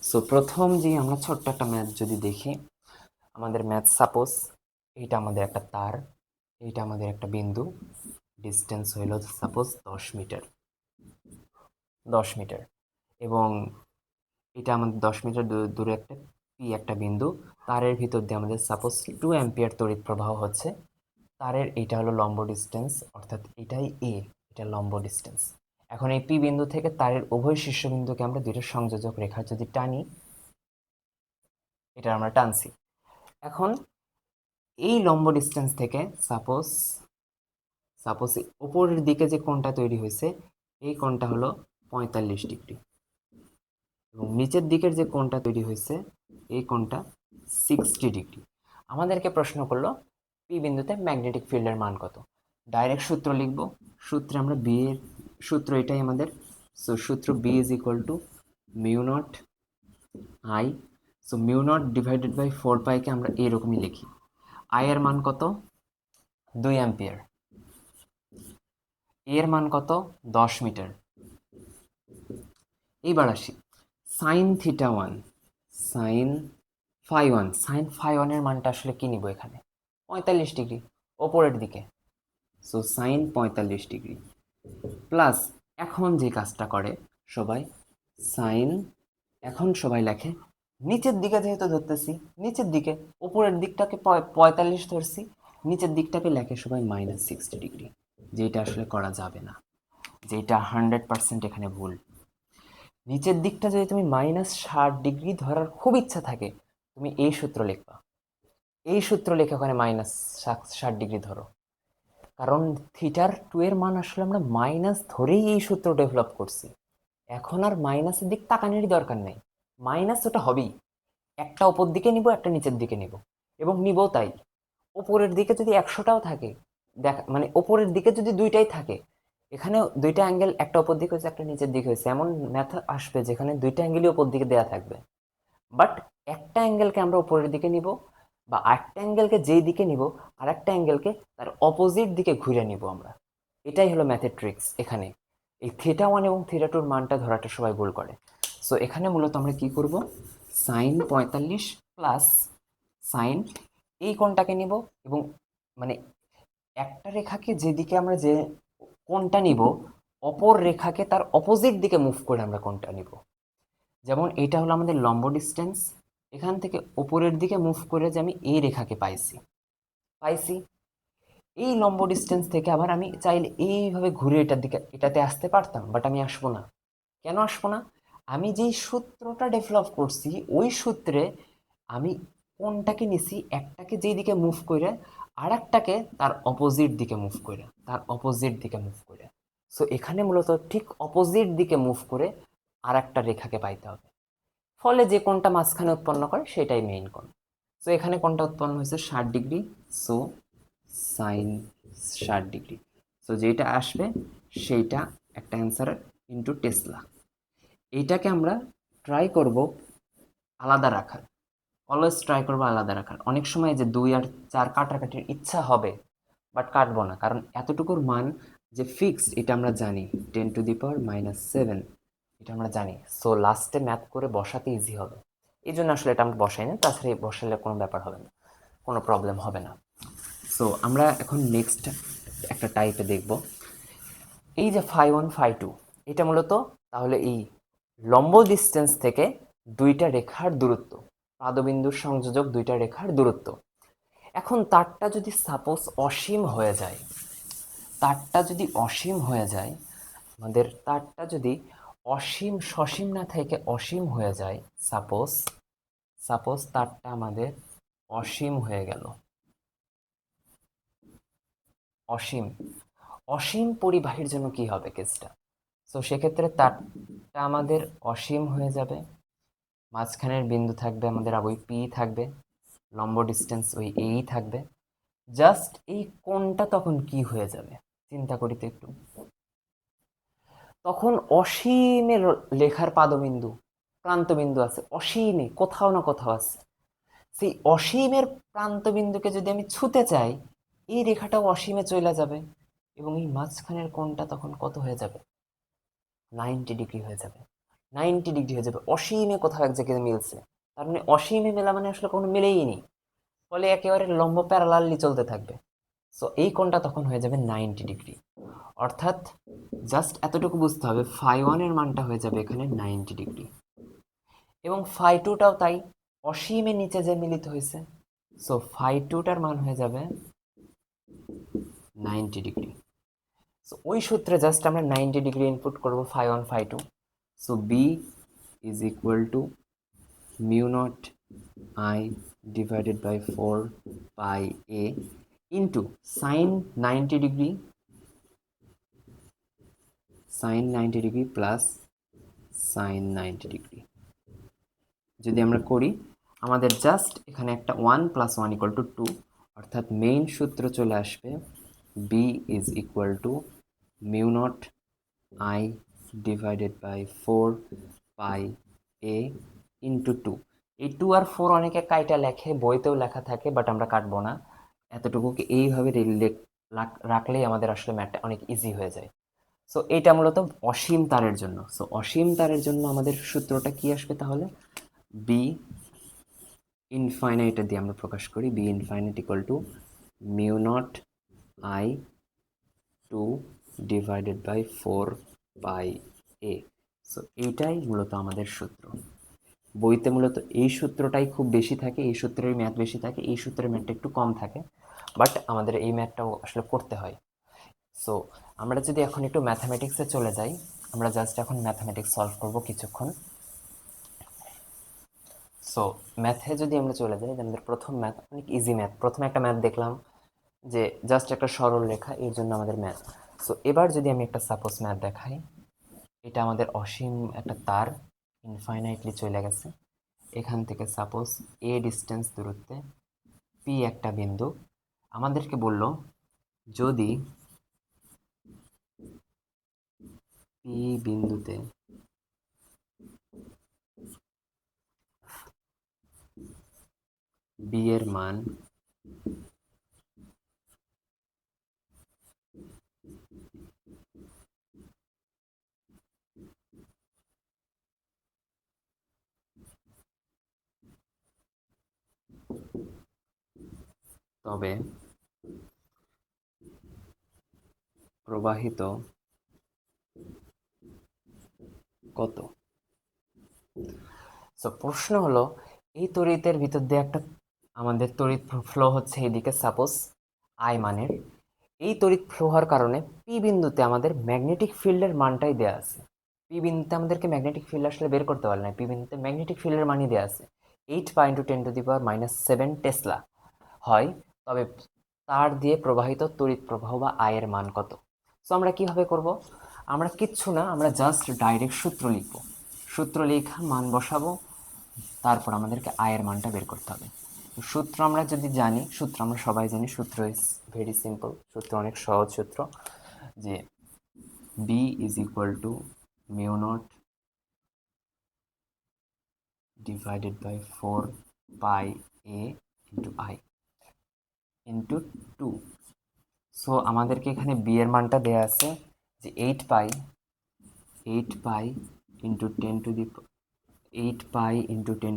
সো প্রথম যে আমরা ছোট্ট একটা ম্যাথ যদি দেখি, আমাদের ম্যাথ সাপোজ এইটা আমাদের একটা তার, এইটা আমাদের একটা বিন্দু, ডিস্টেন্স হইল সাপোজ 10 মিটার, 10 মিটার, এবং এটা আমাদের 10 মিটার দূরে একটা একটা বিন্দু, তারের ভিতর দিয়ে আমাদের সাপোজ 2 অ্যাম্পিয়ার তড়িৎ প্রবাহ হচ্ছে। তারের এইটা হলো লম্ব ডিস্টেন্স, অর্থাৎ এটাই এ, এটা লম্ব ডিস্টেন্স। এখন এই পি বিন্দু থেকে তারের উভয় শীর্ষবিন্দুকে আমরা দুইটা সংযোজক রেখা যদি টানি, এটা আমরা টানছি। এখন এই লম্ব ডিস্টেন্স থেকে সাপোজ সাপোজ উপরের দিকে যে কোণটা তৈরি হয়েছে, এই কোণটা হলো 45°, এবং নিচের দিকের যে কোণটা তৈরি হয়েছে এই কোণটা 60°। আমাদেরকে প্রশ্ন করলো পি বিন্দুতে ম্যাগনেটিক ফিল্ডের মান কত। ডাইরেক্ট সূত্র লিখব, সূত্রে আমরা বি এর সূত্র এটাই আমাদের। সো সূত্র B is equal to mu naught I. So mu naught divided by 4 পাইকে আমরা এরকমই লিখি। আই এর মান কত, 2 অ্যাম্পিয়ার। এর মান কত, 10 মিটার। এইবার আসি sine theta one, sine phi one, sine phi ওয়ানের মানটা আসলে কি নিব, এখানে 45°, ওপরের দিকে। সো সাইন 45°, প্লাস এখন যে কাজটা করে সবাই, সাইন, এখন সবাই লেখে নিচের দিকে, যেহেতু ধরতেছি নিচের দিকে, উপরের দিকটাকে 45 ধরছি, নিচের দিকটাকে লেখে সবাই -60°, যেটা আসলে করা যাবে না, যেটা 100% এখানে ভুল। নিচের দিকটা যদি তুমি -60° ধরার খুব ইচ্ছা থাকে, তুমি এই সূত্র লিখবা, এই সূত্র লিখে ওখানে -60° ধরো। কারণ থিটার 2 এর মান আসলে আমরা মাইনাস ধরেই এই সূত্র ডেভেলপ করছি। এখন আর মাইনাসের দিক তাকানোরই দরকার নেই, মাইনাস ওটা হবেই। একটা ওপর দিকে নিব, একটা নিচের দিকে নিব, এবং নিব তাই। ওপরের দিকে যদি 100টাও থাকে, মানে ওপরের দিকে যদি দুইটাই থাকে, এখানে দুইটা অ্যাঙ্গেল, একটা ওপর দিকে হয়েছে একটা নিচের দিকে হয়েছে, এমন ম্যাথ আসবে যেখানে দুইটা অ্যাঙ্গেলই ওপর দিকে দেওয়া থাকবে। বাট একটা অ্যাঙ্গেলকে আমরা উপরের দিকে নিব, বা একটা অ্যাঙ্গেলকে যেই দিকে নিব, আর একটা অ্যাঙ্গেলকে তার অপোজিট দিকে ঘুরে নিব আমরা। এটাই হলো ম্যাথের ট্রিক্স। এখানে এই থিটা ওয়ান এবং থিটা টুর মানটা ধরাটা সবাই ভুল করে। সো এখানে মূলত আমরা কি করব, সাইন 45 প্লাস সাইন, এই কোণটাকে নিব, এবং মানে একটা রেখাকে যেদিকে আমরা যে কোণটা নিব, অপর রেখাকে তার অপোজিট দিকে মুভ করে আমরা কোণটা নিব। যেমন এটা হলো আমাদের লম্ব ডিস্টেন্স, এখান থেকে উপরের দিকে মুভ করে যে আমি এই রেখাকে পাইছি, পাইছি এই লম্ব ডিস্টেন্স থেকে আবার আমি চাইলে এইভাবে ঘুরে এটার দিকে, এটাতে আসতে পারতাম, বাট আমি আসবো না। কেন আসবো না, আমি যেই সূত্রটা ডেভেলপ করছি ওই সূত্রে আমি কোনটাকে নিছি, একটাকে যেই দিকে মুভ করে, আর একটাকে তার অপোজিট দিকে মুভ করে, তার অপোজিট দিকে মুভ করে। সো এখানে মূলত ঠিক অপোজিট দিকে মুভ করে আর একটা রেখাকে পাইতে হবে। ফলে যে কোণটা মাঝখানে উৎপন্ন করে সেটাই মেইন কোণ। সো এখানে কোণটা উৎপন্ন হয়েছে 60 degree, so sine 60 degree. So যেটা আসবে সেইটা একটা অ্যান্সার ইন্টু টেসলা। এইটাকে আমরা ট্রাই করব আলাদা রাখার, অলওয়েজ ট্রাই করবো আলাদা রাখার। অনেক সময় যে 2 আর 4 কাটাকাটির ইচ্ছা হবে, বাট কাটবো না, কারণ এতটুকুর মান যে ফিক্সড এটা আমরা জানি, 10⁻⁻7 এটা আমরা জানি। সো লাস্টে ম্যাথ করে বসাতে ইজি হবে, এই জন্য আসলে এটা আমরা বসাই না। তাছাড়া এই বসালে কোনো ব্যাপার হবে না, কোনো প্রবলেম হবে না। সো আমরা এখন নেক্সট একটা টাইপে দেখব। এই যে φ1 φ2 এটা মূলত তাহলে এই লম্ব ডিস্টেন্স থেকে দুইটা রেখার দূরত্ব, পাদবিন্দুর সংযোজক দুইটা রেখার দূরত্ব। এখন তারটা যদি সাপোজ অসীম হয়ে যায়, তারটা যদি অসীম হয়ে যায়, আমাদের তারটা যদি অসীম সসীম না থেকে অসীম হয়ে যায়, সাপোজ সাপোজ তারটা আমাদের অসীম হয়ে গেল, অসীম অসীম পরিবাহীর জন্য কি হবে কেসটা? সো সেক্ষেত্রে তারটা আমাদের অসীম হয়ে যাবে, মাঝখানের বিন্দু থাকবে আমাদের ওই পি থাকবে, লম্ব ডিস্টেন্স ওই এই থাকবে। জাস্ট এই কোণটা তখন কি হয়ে যাবে চিন্তা করি তো একটু। তখন অসীমের লেখার পাদবিন্দু প্রান্তবিন্দু আছে, অসীমে কোথাও না কোথাও আছে। সেই অসীমের প্রান্তবিন্দুকে যদি আমি ছুঁতে চাই, এই রেখাটাও অসীমে চলে যাবে, এবং এই মাঝখানের কোণটা তখন কত হয়ে যাবে? 90 ডিগ্রি হয়ে যাবে। 90 ডিগ্রি হয়ে যাবে, অসীমে কোথাও এক জায়গায় মিলছে। তার মানে অসীমে মেলা মানে আসলে কোনো মিলেই নি, ফলে একেবারে লম্ব প্যারালালি চলতে থাকবে। সো এই কোণটা তখন হয়ে যাবে 90 ডিগ্রি। অর্থাৎ জাস্ট এতটুকু বুঝতে হবে, φ1 এর মানটা হয়ে যাবে এখানে 90 ডিগ্রি, এবং φ2টাও তাই, অসীমের নিচে যে মিলিত হয়েছে। সো φ2টার মান হয়ে যাবে 90 ডিগ্রি। সো ওই সূত্রে জাস্ট আমরা 90 ডিগ্রি ইনপুট করবো φ1 φ2। So B is equal to μ0 I divided by 4 pi a into sin 90 degree plus sin 90 degree. যদি আমরা করি, আমাদের জাস্ট এখানে একটা 1 + 1 = 2, অর্থাৎ মেইন সূত্র চলে আসবে b is equal to μ0 I divided by 4 pi a into 2। এই 2 আর 4 অনেকে কাইটা লেখে, বইতেও লেখা থাকে, বাট আমরা কাটবো না। এতটুকুকে এইভাবে রাখলেই আমাদের আসলে ম্যাথটা অনেক ইজি হয়ে যায়। সো এইটা মূলত অসীম তারের জন্য। সো অসীম তারের জন্য আমাদের সূত্রটা কি আসবে তাহলে? বি ইনফাইনাইট দিয়ে আমরা প্রকাশ করি, B infinite equal to μ0 I 2 divided by 4 pi A. So এইটাই মূলত আমাদের সূত্র। বইতে মূলত এই সূত্রটাই খুব বেশি থাকে, এই সূত্রের ম্যাথ বেশি থাকে, এই সূত্রের ম্যাথটা একটু কম থাকে, বাট আমাদের এই ম্যাথটাও আসলে করতে হয়। সো আমরা যদি এখন একটু ম্যাথামেটিক্সে চলে যাই, আমরা জাস্ট এখন ম্যাথামেটিক্স সলভ করব কিছুক্ষণ। সো ম্যাথে যদি আমরা চলে যাই, আমাদের প্রথম ম্যাথ অনেক ইজি ম্যাথ। প্রথমে একটা ম্যাথ দেখলাম যে জাস্ট একটা সরল রেখা, এর জন্য আমাদের ম্যাথ। সো এবার যদি আমি একটা সাপোজ ম্যাথ দেখাই, এটা আমাদের অসীম একটা তার ইনফাইনাইটলি চলে গেছে, এখান থেকে সাপোজ এ ডিস্টেন্স দূরত্বে পি একটা বিন্দু, আমাদেরকে বলল যদি পি বিন্দুতে বি এর মান তবে প্রবাহিত কত। সো প্রশ্ন হলো, এই তড়িতের ভিতর দিয়ে একটা আমাদের তড়িৎ ফ্লো হচ্ছে এইদিকে, সাপোজ আই মানের। এই তড়িৎ ফ্লো হওয়ার কারণে পি বিন্দুতে আমাদের ম্যাগনেটিক ফিল্ডের মানটাই দেওয়া আছে। পি বিন্দুতে আমাদেরকে ম্যাগনেটিক ফিল্ড আসলে বের করতে পারলে না, পি বিন্দুতে ম্যাগনেটিক ফিল্ডের মানই দেওয়া আছে 8 × 10⁻⁷ টেসলা হয়। তবে তার দিয়ে প্রবাহিত তড়িৎ প্রবাহ বা আয়ের মান কত? সো আমরা কিভাবে করব? আমরা কিচ্ছু না, আমরা জাস্ট ডাইরেক্ট সূত্র লিখব। সূত্র লেখা মান বসাবো, তারপর আমাদেরকে আয়ের মানটা বের করতে হবে। সূত্র আমরা যদি জানি, সূত্র আমরা সবাই জানি, সূত্র ইজ ভেরি সিম্পল, সূত্র অনেক সহজ সূত্র, যে B is equal to mu naught divided by 4 pi a into I into 2। So আমাদেরকে এখানে বি এর মানটা দেওয়া আছে যে 8 pi into 10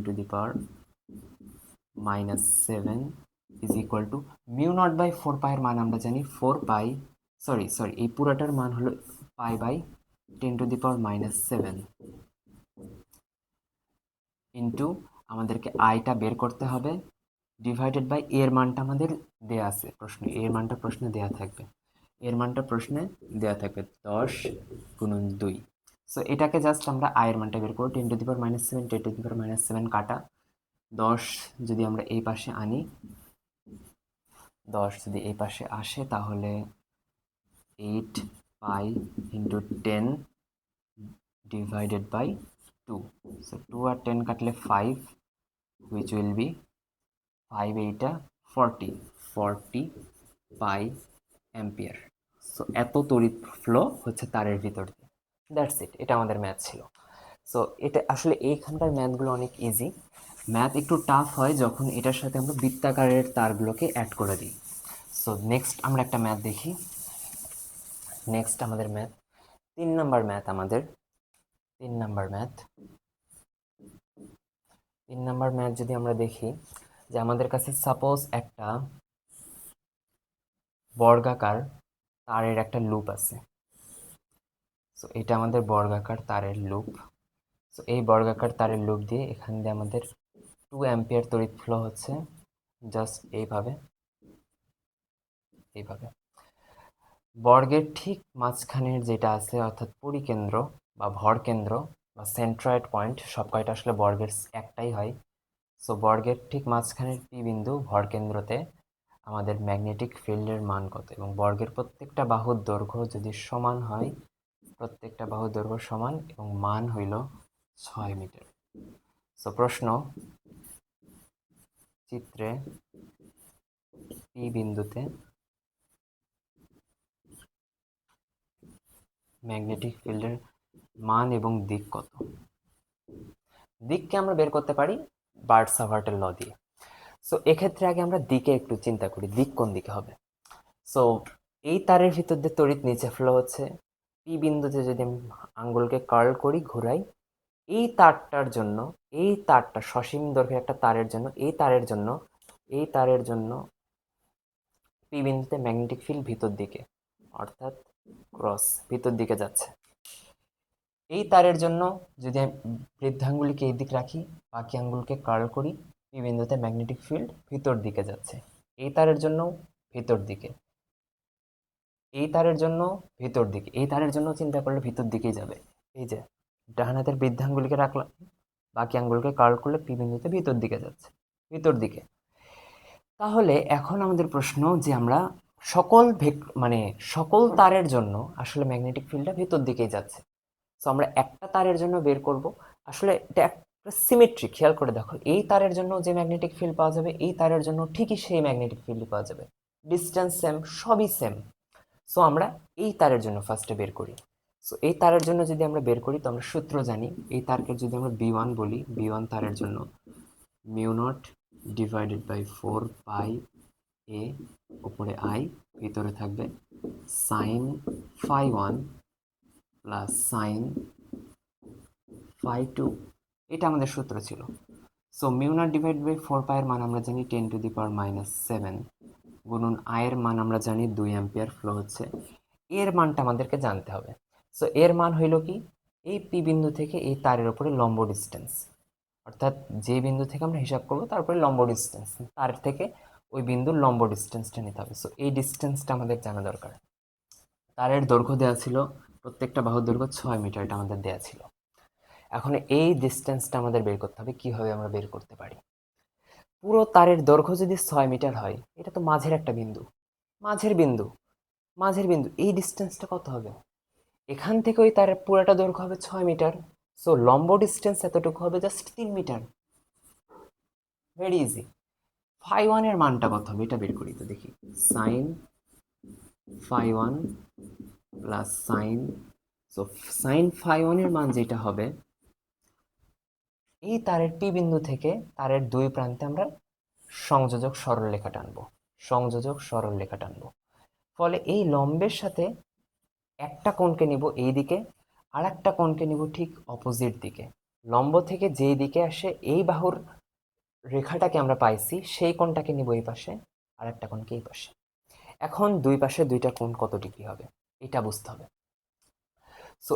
to the power -7 is equal to mu naught by 4 পাইয়ের মান আমরা জানি 4 পাই, সরি এই পুরোটার মান হলো pi by 10 to the power -7 into আমাদেরকে আইটা বের করতে হবে, ডিভাইডেড বাই এর মানটা আমাদের দেয়া আছে প্রশ্নে, এর মানটা প্রশ্নে দেয়া থাকবে, এর মানটা প্রশ্নে দেয়া থাকবে 10 × 2। সো এটাকে জাস্ট আমরা আয়ের মানটা বের করবো, 10 to the power -7, 10 to the power -7 কাটা 10 যদি আমরা এই পাশে আনি, 10 যদি এই পাশে আসে তাহলে 8 pi into 10 divided by 2। So 2 আর 10 কাটলে 5, which will be 5 8 40 pi ampere. So এত তড়িৎ ফ্লো হচ্ছে তারের ভিতর দিয়ে। দ্যাটস ইট, এটা আমাদের ম্যাথ ছিল। সো এটা আসলে এইখানকার ম্যাথগুলো অনেক ইজি, ম্যাথ একটু টাফ হয় যখন এটার সাথে আমরা বৃত্তাকারের তারগুলোকে অ্যাড করে দিই। সো নেক্সট আমরা একটা ম্যাথ দেখি। নেক্সট আমাদের ম্যাথ 3 নাম্বার ম্যাথ, আমাদের 3 নাম্বার ম্যাথ। 3 নাম্বার ম্যাথ যদি আমরা দেখি, যে আমাদের কাছে সাপোজ একটা বর্গাকার তারের একটা লুপ আছে। সো এটা আমাদের বর্গাকার তারের লুপ। সো এই বর্গাকার তারের লুপ দিয়ে এখান দিয়ে আমাদের 2 অ্যাম্পিয়ার তড়িৎ ফ্লো হচ্ছে, জাস্ট এইভাবে এইভাবে। বর্গের ঠিক মাঝখানের যেটা আছে, অর্থাৎ পরিকেন্দ্র বা ভরকেন্দ্র বা সেন্ট্রয়েড পয়েন্ট, সব কয়টা আসলে বর্গের একটাই হয়। সো বর্গের ঠিক মাঝখানের পি বিন্দু ভরকেন্দ্রতে আমাদের ম্যাগনেটিক ফিল্ডের মান কত, এবং বর্গের প্রত্যেকটা বাহুর দৈর্ঘ্য যদি সমান হয়, প্রত্যেকটা বাহুর দৈর্ঘ্য সমান এবং মান হইল 6 মিটার। সো প্রশ্ন, চিত্রে পি বিন্দুতে ম্যাগনেটিক ফিল্ডের মান এবং দিক কত। দিককে আমরা বের করতে পারি বার্ড-সাভার্টের ল দিয়ে। সো এক্ষেত্রে আগে আমরা দিকে একটু চিন্তা করি, দিক কোন দিকে হবে। সো এই তারের ভিতর দিয়ে তড়িৎ নিচে ফ্লো হচ্ছে, পি বিন্দুতে যদি আমি আঙ্গুলকে কার্ল করি, ঘুরাই, এই তারটার জন্য, এই তারটা সসীম দৈর্ঘ্যের একটা তারের জন্য, এই তারের জন্য পি বিন্দুতে ম্যাগনেটিক ফিল্ড ভিতর দিকে, অর্থাৎ ক্রস ভিতর দিকে যাচ্ছে। এই তারের জন্য যদি আমি বৃদ্ধাঙ্গুলিকে এই দিক রাখি, বাকি আঙ্গুলকে কার্ল করি, পি বিন্দুতে ম্যাগনেটিক ফিল্ড ভিতর দিকে যাচ্ছে। এই তারের জন্য ভিতর দিকে, এই তারের জন্য ভিতর দিকে, এই তারের জন্য চিন্তা করলে ভিতর দিকেই যাবে। এই যে ডান হাতের বৃদ্ধাঙ্গুলিকে রাখলাম, বাকি আঙ্গুলকে কার্ল করলে পি বিন্দুতে ভিতর দিকে যাচ্ছে, ভিতর দিকে। তাহলে এখন আমাদের প্রশ্ন যে আমরা সকল তারের জন্য আসলে ম্যাগনেটিক ফিল্ডটা ভিতর দিকেই যাচ্ছে। সো আমরা একটা তারের জন্য বের করব, আসলে এটা একটা সিমেট্রি, খেয়াল করে দেখো, এই তারের জন্য যে ম্যাগনেটিক ফিল্ড পাওয়া যাবে, এই তারের জন্য ঠিকই সেই ম্যাগনেটিক ফিল্ড পাওয়া যাবে, ডিস্টেন্স সেম, সবই সেম। সো আমরা এই তারের জন্য ফার্স্টে বের করি। সো এই তারের জন্য যদি আমরা বের করি, তো আমরা সূত্র জানি, এই তারকে যদি আমরা বি1 বলি, বি1 তারের জন্য mu naught divided by 4 pi এ উপরে আই, ভিতরে থাকবে সাইন φ1 প্লাস সাইন φ2। এটা আমাদের সূত্র ছিল। So mu naught divide by 4 পাইয়ের মান আমরা জানি 10 to the power -7 গুণন আয়ের মান আমরা জানি 2 অ্যাম্পিয়ার ফ্লো হচ্ছে। এর মানটা আমাদেরকে জানতে হবে। সো এর মান হইল কি, এই পি বিন্দু থেকে এই তারের উপরে লম্ব ডিস্টেন্স, অর্থাৎ যে বিন্দু থেকে আমরা হিসাব করবো তারপরে লম্ব ডিস্টেন্স, তার থেকে ওই বিন্দুর লম্ব ডিস্টেন্সটা নিতে হবে। সো এই ডিস্টেন্সটা আমাদের জানা দরকার। তারের দৈর্ঘ্য দেওয়া ছিল, প্রত্যেকটা বাহুর দৈর্ঘ্য 6 মিটার, এটা আমাদের দেওয়া ছিল। এখন এই ডিস্টেন্সটা আমাদের বের করতে হবে। কিভাবে আমরা বের করতে পারি, পুরো তারের দৈর্ঘ্য যদি 6 মিটার হয়, এটা তো মাঝের একটা বিন্দু, মাঝের বিন্দু এই ডিস্টেন্সটা কত হবে, এখান থেকে ওই তারের পুরোটা দৈর্ঘ্য হবে 6 মিটার। সো লম্ব ডিস্টেন্স এতটুকু হবে জাস্ট 3 মিটার। Very easy. φ1 এর মানটা কত হবে এটা বের করি তো দেখি। Sine φ1 plus sine, so sine φ1 এর মান যেটা হবে, এই তারের পি বিন্দু থেকে তারের দুই প্রান্তে আমরা সংযোজক সরলরেখা টানবো, সংযোজক সরলরেখা টানবো। ফলে এই লম্বের সাথে একটা কোণকে নিব এই দিকে, আর একটা কোণকে নিব ঠিক অপোজিট দিকে। লম্ব থেকে যেই দিকে আসে এই বাহুর রেখাটাকে আমরা পাইছি, সেই কোণটাকে নিব এই পাশে, আর একটা কোণকে এই পাশে। এখন দুই পাশে দুইটা কোণ কত ডিগ্রি হবে এটা বুঝতে হবে। সো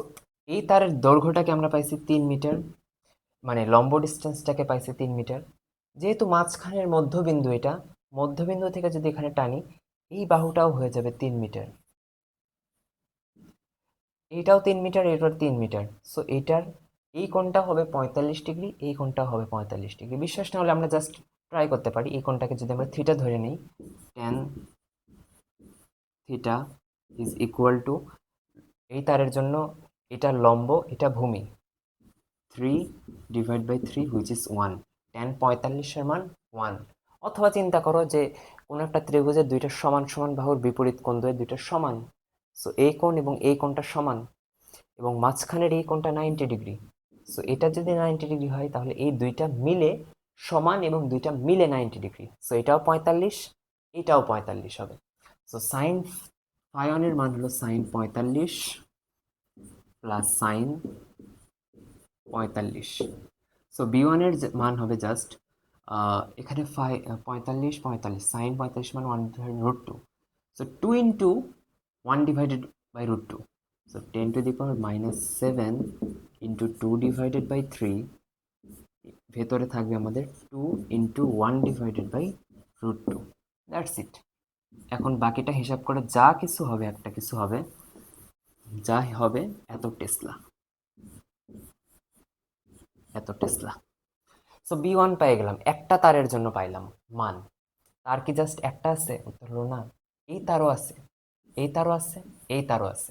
এই তারের দৈর্ঘ্যটাকে আমরা পাইছি 3 মিটার, মানে লম্ব ডিস্টেন্সটাকে পাইছি 3 মিটার। যেহেতু মাঝখানের মধ্যবিন্দু এটা, মধ্যবিন্দু থেকে যদি এখানে টানি, এই বাহুটাও হয়ে যাবে 3 মিটার, এইটাও 3 মিটার, এটাও 3 মিটার। সো এইটার এই কোণটা হবে 45 ডিগ্রি, এই কোণটাও হবে 45 ডিগ্রি। বিশ্বাস না হলে আমরা জাস্ট ট্রাই করতে পারি। এই কোণটাকে যদি আমরা থিটা ধরে নিই, tan theta is equal two, এই তারের জন্য এটা লম্ব, এটা ভূমি, 3/3 হুইচ ইজ 1। ট্যান 45-এর মান 1। অথবা চিন্তা করো যে কোনো একটা ত্রিভুজের দুইটা সমান সমান বাহুর বিপরীত কোণ দুইটা সমান, সো এই কোণ এবং এই কোণটা সমান, এবং মাঝখানের এই কোণটা 90 ডিগ্রি। সো এটা যদি 90 ডিগ্রি হয়, তাহলে এই দুইটা মিলে সমান এবং দুইটা মিলে 90 ডিগ্রি। সো এটাও 45, এটাও 45 হবে। সো সাইন φ1 এর মান হলো সাইন 45 প্লাস সাইন 45। সো বি1 এর মান হবে জাস্ট এখানে 45 সাইন 45 মানে 1/√2। সো 2 ইন্টু 1/√2, সো 10⁻⁻7 ইন্টু 2/3, ভেতরে থাকবে আমাদের 2 ইন্টু 1/√2। That's it. এখন বাকিটা হিসাব করে যা কিছু হবে, একটা কিছু হবে, যা হবে এত টেসলা, এত টেসলা। সো বি1 পেয়ে গেলাম, একটা তারের জন্য পাইলাম মান। তার কি জাস্ট একটা আছে? উত্তর হলো না। এই তারও আছে, এই তারও আছে, এই তারও আছে।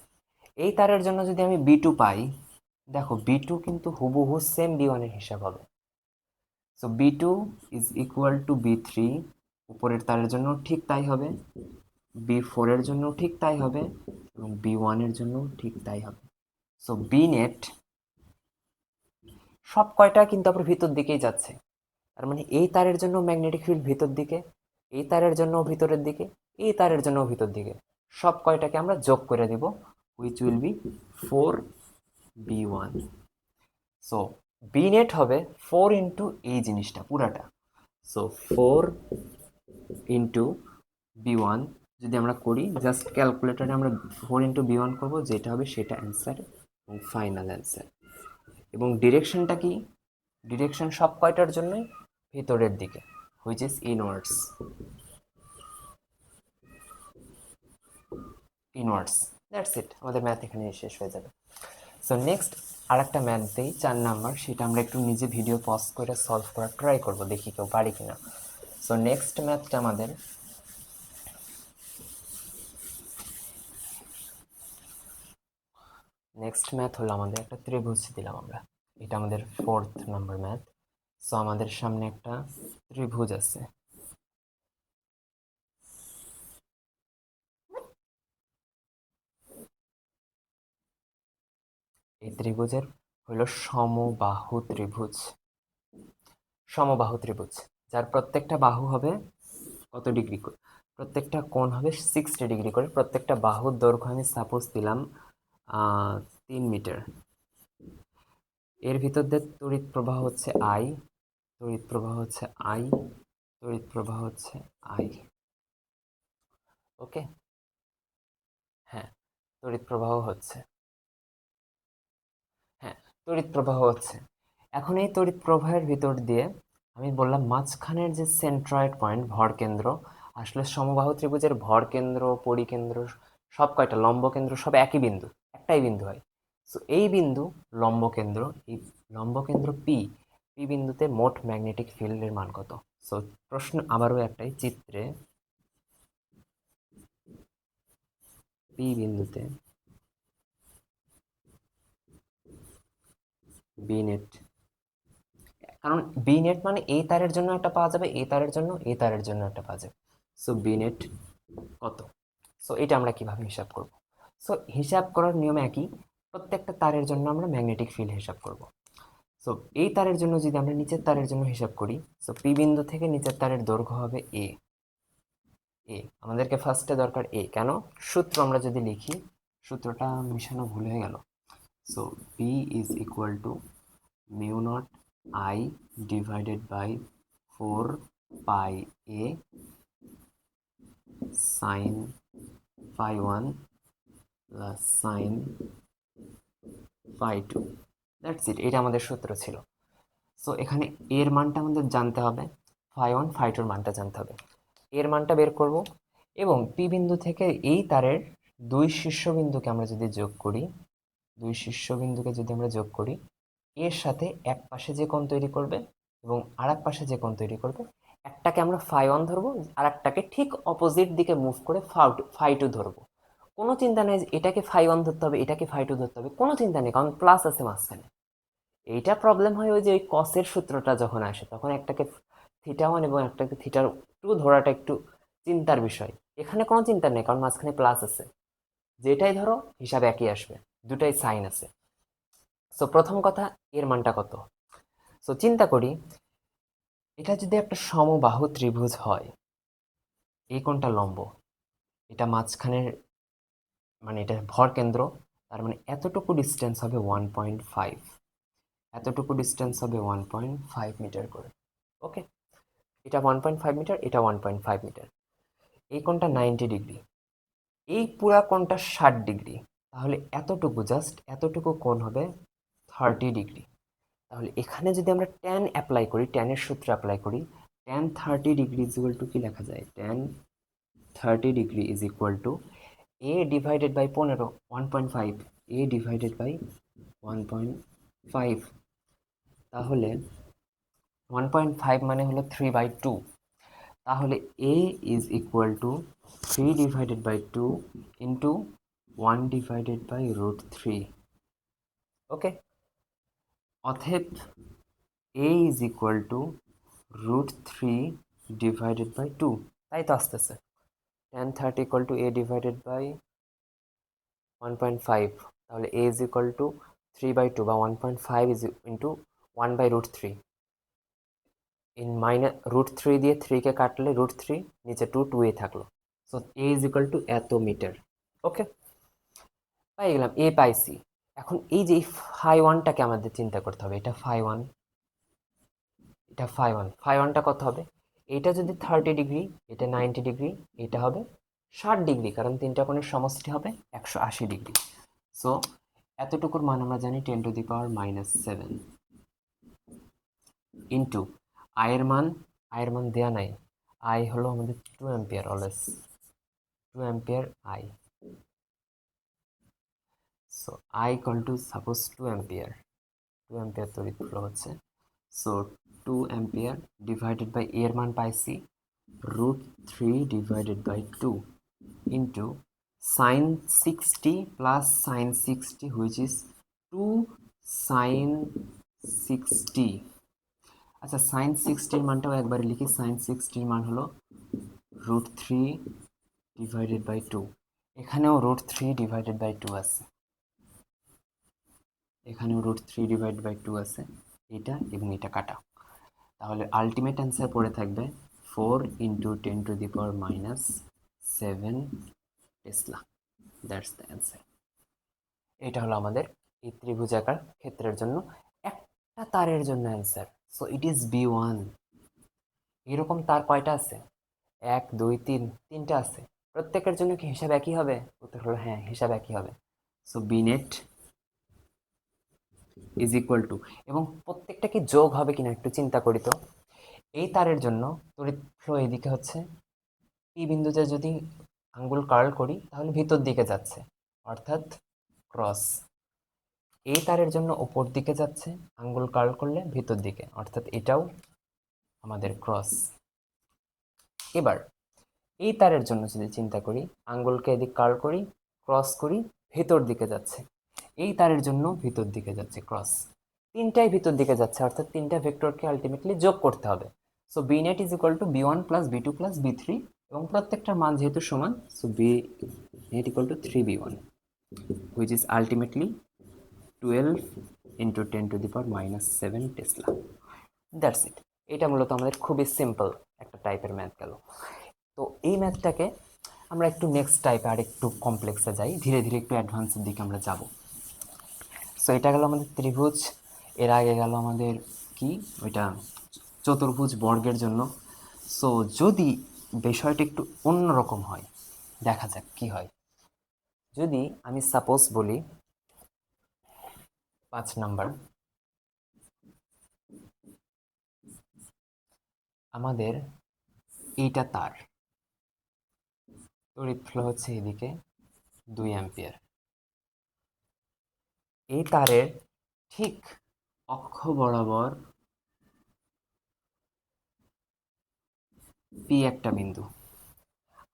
এই তারের জন্য যদি আমি বি2 পাই, দেখো বি2 কিন্তু হুবহু সেম বি1 এর হিসাব হবে। So B two is equal to বি3, উপরের তারের জন্য ঠিক তাই হবে, বি4 এর জন্য ঠিক তাই হবে, এবং বি1 এর জন্য ঠিক তাই হবে। সো বি নেট সব কয়টা কিন্তু আবার ভিতর দিকেই যাচ্ছে। তার মানে এই তারের জন্য ম্যাগনেটিক ফিল্ড ভিতর দিকে, এই তারের জন্য ভিতরের দিকে, এই তারের জন্য ভিতর দিকে। সব কয়টাকে আমরা যোগ করে দিব, which will be 4b1। So B net হবে 4 ইন্টু এই জিনিসটা পুরাটা। সো 4 ইন্টু বি1 যদি আমরা করি, জাস্ট ক্যালকুলেটারে আমরা 4 ইন্টু বি1 করবো, যেটা হবে সেটা অ্যান্সার এবং ফাইনাল অ্যান্সার। এবং ডিরেকশনটা কি? ডিরেকশন সব কয়টার জন্যই ভিতরের দিকে, হুইচ ইজ ইনওয়ার্ডস, ইনওয়ার্ডস। দ্যাটস ইট, আমাদের ম্যাথ এখানে শেষ হয়ে যাবে। সো নেক্সট আর একটা ম্যাথ দিই 4 নাম্বার, সেটা আমরা একটু নিজে ভিডিও পজ করে সলভ করার ট্রাই করবো, দেখি কেউ পারি কিনা। সো নেক্সট ম্যাথটা আমাদের হলো আমাদের একটা ত্রিভুজ দিলাম আমরা, এটা আমাদের 4th নাম্বার ম্যাথ। সো আমাদের সামনে একটা ত্রিভুজ আছে, এই ত্রিভুজের হলো সমবাহু ত্রিভুজ, সমবাহু ত্রিভুজ, যার প্রত্যেকটা বাহু হবে কত ডিগ্রি করে, প্রত্যেকটা কোণ হবে 60 ডিগ্রি করে। প্রত্যেকটা বাহুর দৈর্ঘ্য আমি সাপোজ দিলাম 3 মিটার। এর ভিতর দিয়ে তড়িৎ প্রবাহ হচ্ছে আই, তড়িৎ প্রবাহ হচ্ছে আই, তড়িৎ প্রবাহ হচ্ছে আই। ওকে, হ্যাঁ, তড়িৎ প্রবাহ হচ্ছে, হ্যাঁ, তড়িৎ প্রবাহ হচ্ছে। এখন এই তড়িৎ প্রবাহের ভিতর দিয়ে আমি বললাম মাঝখানের যে সেন্ট্রয়েড পয়েন্ট, ভর কেন্দ্র, আসলে সমবাহু ত্রিভুজের ভর কেন্দ্র, পরিকেন্দ্র, সব কয়টা লম্ব কেন্দ্র সব একই বিন্দু, একটাই বিন্দু হয়। সো এই বিন্দু লম্ব কেন্দ্র, এই লম্ব কেন্দ্র পি, পি বিন্দুতে মোট ম্যাগনেটিক ফিল্ডের মান কত? সো প্রশ্ন আবারও একটাই, চিত্রে পি বিন্দুতে বি নেট, কারণ বি নেট মানে এই তারের জন্য একটা পাওয়া যাবে, এই তারের জন্য, এই তারের জন্য একটা পাওয়া যাবে। সো বি নেট কত? সো এটা আমরা কিভাবে হিসাব করব? সো হিসাব করার নিয়ম একই, প্রত্যেকটা তারের জন্য আমরা ম্যাগনেটিক ফিল্ড হিসাব করব। সো এই তারের জন্য যদি আমরা নিচের তারের জন্য হিসাব করি, সো পি বিন্দু থেকে নিচের তারের দৈর্ঘ্য হবে এ। আমাদেরকে ফার্স্টে দরকার এ। কেন? সূত্র আমরা যদি লিখি, সূত্রটা মিশানো ভুল হয়ে গেল। So P is equal to mu naught I divided by 4 pi A sine phi 1 plus sine phi 2। That's it, এটা আমাদের সূত্র ছিল। সো এখানে এর মানটা আমাদের জানতে হবে, ফাই 1 ফাই 2 মানটা জানতে হবে, এর মানটা বের করব। এবং পি বিন্দু থেকে এই তারের দুই শীর্ষবিন্দুকে আমরা যদি যোগ করি, দুই শীর্ষবিন্দুকে যদি আমরা যোগ করি, এর সাথে এক পাশে যে কোণ তৈরি করবে এবং আর এক পাশে যে কোণ তৈরি করবে, একটাকে আমরা ফাই 1 ধরবো, আর একটাকে ঠিক অপোজিট দিকে মুভ করে ফাই 2 ধরবো। কোনো চিন্তা নেই যে এটাকে ফাই 1 ধরতে হবে, এটাকে ফাই 2 ধরতে হবে, কোনো চিন্তা নেই, কারণ প্লাস আছে মাঝখানে। এইটা প্রবলেম হয় ওই যে ওই কসের সূত্রটা যখন আসে, তখন একটাকে থিটা 1 এবং একটাকে থিটা 2 ধরাটা একটু চিন্তার বিষয়। এখানে কোনো চিন্তা নেই, কারণ মাঝখানে প্লাস আছে, যেটাই ধরো হিসাব একই আসবে, দুটাই সাইন আছে। সো প্রথম কথা, এর মানটা কত? সো চিন্তা করি, এটা যদি একটা সমবাহু ত্রিভুজ হয়, এই কোণটা লম্ব, এটা মাঝখানের মানে এটা ভর কেন্দ্র, তার মানে এতটুকু ডিস্টেন্স হবে 1.5, এতটুকু ডিস্টেন্স হবে 1.5 মিটার করে। ওকে, এটা 1.5 মিটার, এটা 1.5 মিটার। এই কোণটা 90 ডিগ্রি, এই পুরা কোণটা 60 ডিগ্রি। তাহলে এতটুকু, জাস্ট এতটুকু কোণ হবে 30 ডিগ্রি। তাহলে এখানে যদি আমরা ট্যান অ্যাপ্লাই করি, ট্যানের সূত্র অ্যাপ্লাই করি, tan 30 degree is equal to কি লেখা যায়? Tan 30 degree is equal to a divided by 15, 1.5, a divided by 1.5। তাহলে 1.5 মানে হলো 3/2। তাহলে a is equal to 3/2 into 1/√3। Okay, অতএব এ ইজ ইকুয়াল টু √3/2। তাই তো আসতেছে tan 30 equal to a divided by 1.5। তাহলে এ ইজ ইকুয়াল টু 3/2 বা 1.5 ইজ ইন্টু 1/√3। ইন মাইনাস √3 দিয়ে 3কে কাটলে √3, নিচে 2 এ থাকলো। So A is equal two এত মিটার। ওকে, পাই গেলাম, এ পাইছি। এখন এই যে ফাই 1টাকে আমাদের চিন্তা করতে হবে, এটা ফাই 1, এটা ফাই 1, ফাই 1টা কত হবে? এটা যদি 30 ডিগ্রি, এটা 90 ডিগ্রি, এটা হবে 60 ডিগ্রি, কারণ তিনটা কোণের সমষ্টি হবে 180 ডিগ্রি। সো এতটুকুর মান আমরা জানি 10⁻⁻7 ইন্টু আয়ের মান, আয়ের মান দেয়া নাই, আই হলো আমাদের 2 ampere, always 2 ampere I. So I equal to suppose 2 ampere, 2 ampere তড়িৎ ফ্লো হচ্ছে। সো 2 অ্যাম্পিয়ার ডিভাইডেড বাই এর মান পাইছি √3/2 ইন্টু সাইন 60 প্লাস সাইন 60, হুইচ ইজ 2 সাইন 60। আচ্ছা, সাইন 60-র মানটাও একবারে লিখি, সাইন 60-র মান হলো √3/2। এখানেও √3/2 আছে, এখানেও √3/2 আছে, এটা এবং এটা কাটা। তাহলে আলটিমেট অ্যান্সার পড়ে থাকবে 4 into 10⁻⁻7 tesla. That's the answer. এটা হলো আমাদের এই ত্রিভুজাকার ক্ষেত্রের জন্য একটা তারের জন্য answer. So it is B1। এরকম তার কয়টা আছে? 1 2 3, তিনটা আছে। প্রত্যেকের জন্য কি হিসাব একই হবে? উত্তর হলো হ্যাঁ, হিসাব একই হবে। So B net is equal to, এবং প্রত্যেকটা কি যোগ হবে কিনা একটু চিন্তা করি তো। এই তারের জন্য তড়িৎ ফ্লো এদিকে হচ্ছে, পি বিন্দুতে যদি আঙ্গুল কার্ল করি তাহলে ভিতর দিকে যাচ্ছে, অর্থাৎ ক্রস। এই তারের জন্য ওপর দিকে যাচ্ছে, আঙ্গুল কার্ল করলে ভিতর দিকে, অর্থাৎ এটাও আমাদের ক্রস। এবার এই তারের জন্য যদি চিন্তা করি, আঙ্গুলকে এদিক কার্ল করি, ক্রস করি, ভেতর দিকে যাচ্ছে, এই তারের জন্য ভিতর দিকে যাচ্ছে ক্রস। তিনটাই ভিতর দিকে যাচ্ছে, অর্থাৎ তিনটা ভেক্টরকে আলটিমেটলি যোগ করতে হবে। So B net is equal to B one plus B two plus বি3, এবং প্রত্যেকটার মান যেহেতু সমান, so B net equal to 3b1, which is ultimately 12 into 10⁻⁻7 tesla. That's it. এটা মূলত আমাদের খুবই সিম্পল একটা টাইপের ম্যাথ গেল। তো এই ম্যাথটাকে আমরা একটু নেক্সট টাইপে আর একটু কমপ্লেক্সে যাই, ধীরে ধীরে একটু অ্যাডভান্সের দিকে আমরা যাব। সো এটা গেল আমাদের ত্রিভুজ। এর আগে গেল আমাদের কি ওইটা চতুর্ভুজ বর্গের জন্য। সো যদি বিষয়টা একটু অন্যরকম হয়, দেখা যাক কি হয়। যদি আমি সাপোজ বলি 5 নাম্বার, আমাদের এইটা তার, তড়িৎ ফ্লো হচ্ছে এদিকে 2 অ্যাম্পিয়ার। এই তারের ঠিক অক্ষ বরাবর পি একটা বিন্দু।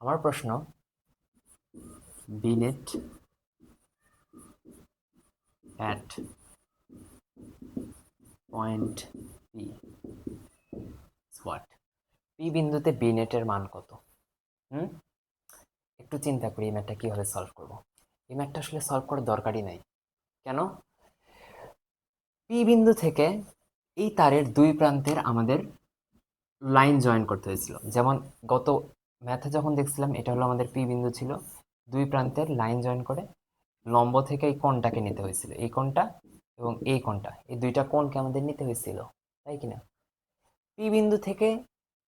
আমার প্রশ্ন, B net at point P what? P বিন্দুতে বি নেটের মান কত? একটু চিন্তা করি এই ম্যাথটা কীভাবে সলভ করব। এই ম্যাথটা আসলে সলভ করার দরকারই নাই। কেন? পি বিন্দু থেকে এই তারের দুই প্রান্তের আমাদের লাইন জয়েন করতে হয়েছিল। যেমন গত ম্যাথে যখন দেখছিলাম, এটা হলো আমাদের পি বিন্দু ছিল, দুই প্রান্তের লাইন জয়েন করে লম্ব থেকে এই কোণটাকে নিতে হয়েছিল, এই কোণটা এবং এই কোণটা, এই দুইটা কোণকে আমাদের নিতে হয়েছিল, তাই কিনা? পি বিন্দু থেকে,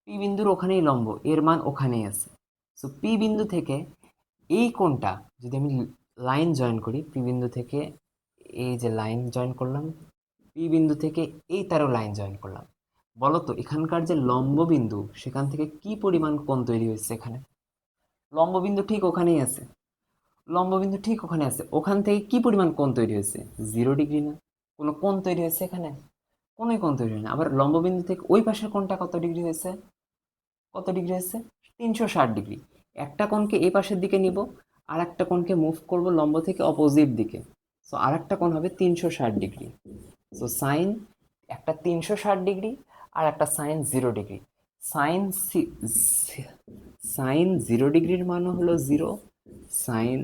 পি বিন্দুর ওখানেই লম্ব, এর মান ওখানেই আছে। সো পি বিন্দু থেকে এই কোণটা যদি আমি লাইন জয়েন করি, পি বিন্দু থেকে এই যে লাইন জয়েন করলাম, পি বিন্দু থেকে এই তারও লাইন জয়েন করলাম, বলো তো এখানকার যে লম্ব বিন্দু, সেখান থেকে কি পরিমাণ কোণ তৈরি হয়েছে? এখানে লম্ব বিন্দু ঠিক ওখানেই আছে, লম্ব বিন্দু ঠিক ওখানে আছে, ওখান থেকে কি পরিমাণ কোণ তৈরি হয়েছে? 0 ডিগ্রি না? কোনো কোণ তৈরি হয়েছে এখানে? কোনোই কোণ তৈরি হয় না। আবার লম্ব বিন্দু থেকে ওই পাশের কোণটা কত ডিগ্রি হয়েছে? কত ডিগ্রি হয়েছে? 360 ডিগ্রি। একটা কোণকে এই পাশের দিকে নিব, আর একটা কোণকে মুভ করব লম্ব থেকে অপোজিট দিকে, সো আর একটা কোণ হবে 360 ডিগ্রি। সো সাইন একটা 360 ডিগ্রি, আর একটা সাইন 0 ডিগ্রি। সাইন সাইন 0 ডিগ্রির মানও হলো 0, সাইন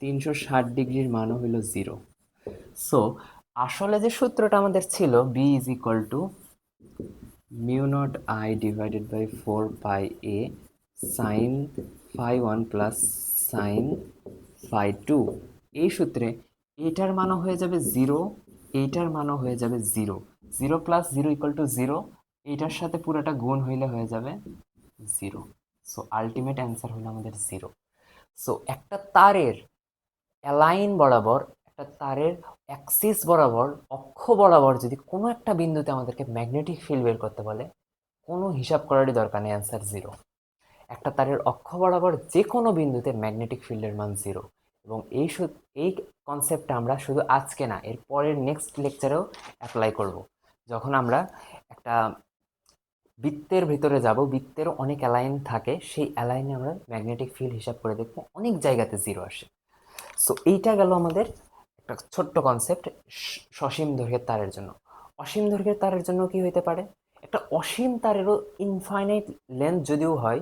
360 ডিগ্রির মানও হলো 0। সো আসলে যে সূত্রটা আমাদের ছিল, B is equal to mu naught I divided by 4 pi A sine φ1 plus sine φ2, এই সূত্রে এটার মানও হয়ে যাবে 0, এইটার মানও হয়ে যাবে 0, 0 প্লাস 0 ইকুয়াল টু 0, এইটার সাথে পুরোটা গুণ হইলে হয়ে যাবে 0। সো আলটিমেট অ্যান্সার হলো আমাদের 0। সো একটা তারের অ্যালাইন বরাবর, একটা তারের অ্যাক্সিস বরাবর, অক্ষ বরাবর যদি কোনো একটা বিন্দুতে আমাদেরকে ম্যাগনেটিক ফিল্ড বের করতে বলে, কোনো হিসাব করারই দরকার নেই, অ্যান্সার 0। একটা তারের অক্ষ বরাবর যে কোনো বিন্দুতে ম্যাগনেটিক ফিল্ডের মান 0। এবং এই কনসেপ্টটা আমরা শুধু আজকে না, এর পরের নেক্সট লেকচারেও অ্যাপ্লাই করব। যখন আমরা একটা বৃত্তের ভিতরে যাব, বৃত্তেরও অনেক অ্যালাইন থাকে, সেই অ্যালাইনে আমরা ম্যাগনেটিক ফিল্ড হিসাব করে দেখবো, অনেক জায়গাতে 0 আসে। সো এইটা গেল আমাদের একটা ছোট্ট কনসেপ্ট সসীম দৈর্ঘ্যের তারের জন্য। অসীম দৈর্ঘ্যের তারের জন্য কি হইতে পারে? একটা অসীম তারেরও ইনফাইনাইট লেন্থ যদিও হয়,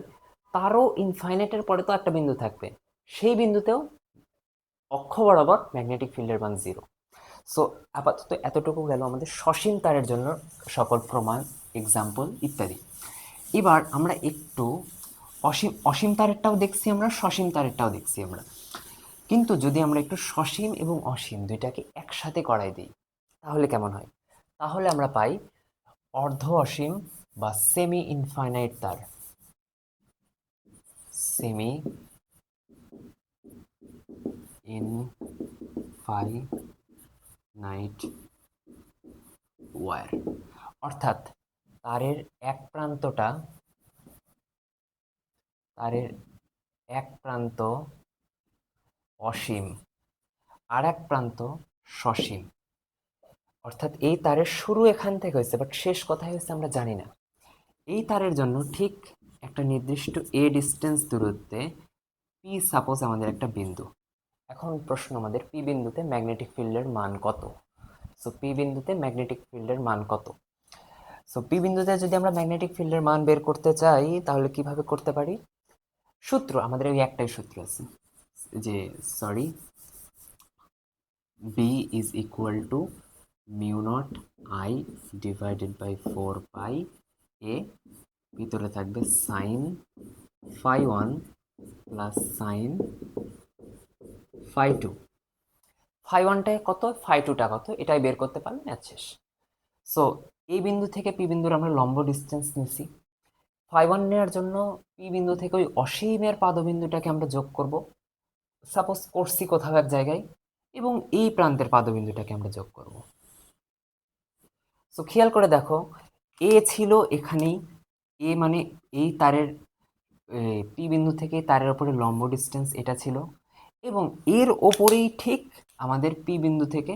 তারও ইনফাইনাইটের পরে তো একটা বিন্দু থাকবে, সেই বিন্দুতেও অক্ষ বরাবর ম্যাগনেটিক ফিল্ডের মান 0। সো আপাতত এতটুকু গেল আমাদের সসীম তারের জন্য সকল প্রমাণ, এক্সাম্পল ইত্যাদি। এবার আমরা একটু অসীম অসীম তারেরটাও দেখছি আমরা, সসীম তারেরটাও দেখছি আমরা। কিন্তু যদি আমরা একটু সসীম এবং অসীম দুইটাকে একসাথে করাই দিই, তাহলে কেমন হয়? তাহলে আমরা পাই অর্ধ অসীম বা সেমি ইনফাইনাইট তার, সেমি ইনফাইনাইট ওয়্যার। অর্থাৎ তারের এক প্রান্তটা, তারের এক প্রান্ত অসীম, আর এক প্রান্ত সসীম। অর্থাৎ এই তারের শুরু এখান থেকে হয়েছে, বাট শেষ কোথায় হয়েছে আমরা জানি না। এই তারের জন্য ঠিক একটা নির্দিষ্ট এ ডিস্টেন্স দূরত্বে পি সাপোজ আমাদের একটা বিন্দু। এখন প্রশ্ন আমাদের, পি বিন্দুতে ম্যাগনেটিক ফিল্ডের মান কত? সো পি বিন্দুতে ম্যাগনেটিক ফিল্ডের মান কত? সো পি বিন্দুতে যদি আমরা ম্যাগনেটিক ফিল্ডের মান বের করতে চাই তাহলে কিভাবে করতে পারি? সূত্র আমাদের ওই একটাই সূত্র আছে, যে sorry, B is equal to mu naught I divided by 4 pi এ, ভিতরে থাকবে sine phi one plus sine phi two. Phi ওয়ানটায় কত, ফাই টুটা কত, এটাই বের করতে পারলে ম্যাথ শেষ। সো এই বিন্দু থেকে পি বিন্দুর আমরা লম্ব ডিস্টেন্স নিছি। ফাই ওয়ান নেওয়ার জন্য পি বিন্দু থেকে ওই অসীমের পাদবিন্দুটাকে আমরা যোগ করব, সাপোজ করছি কোথাও এক জায়গায়, এবং এই প্রান্তের পাদবিন্দুটাকে আমরা যোগ করব। সো খেয়াল করে দেখো, এ ছিল এখানেই, এ মানে এই তারের পি বিন্দু থেকে তারের ওপরে লম্ব ডিস্টেন্স এটা ছিল, এবং এর ওপরেই ঠিক আমাদের পি বিন্দু থেকে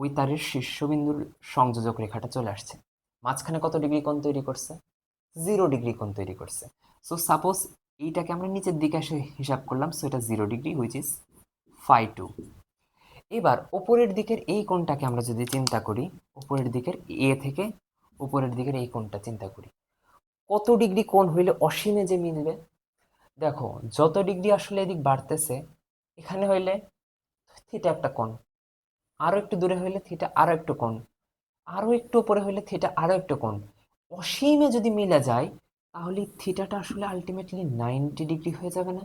ওই তারের শীর্ষবিন্দুর সংযোজক রেখাটা চলে আসছে। মাঝখানে কত ডিগ্রি কোণ তৈরি করছে? 0 ডিগ্রি কোণ তৈরি করছে। সো সাপোজ এইটাকে আমরা নিচের দিকে এসে হিসাব করলাম, সো এটা 0 degree, which is phi two. এবার ওপরের দিকের এই কোণটাকে আমরা যদি চিন্তা করি, উপরের দিকের এ থেকে উপরের দিকের এই কোণটা চিন্তা করি, কত ডিগ্রি কোণ হইলে অসীমে যে মিলবে? দেখো, যত ডিগ্রি আসলে এদিক বাড়তেছে, এখানে হইলে থিটা একটা কোণ, আরো একটু দূরে হইলে থিটা আরো একটু কোণ, আরো একটু উপরে হইলে থিটা আরো একটু কোণ। অসীমে যদি মিলে যায় তাহলে থিটাটা আসলে আলটিমেটলি 90 ডিগ্রি হয়ে যাবে না?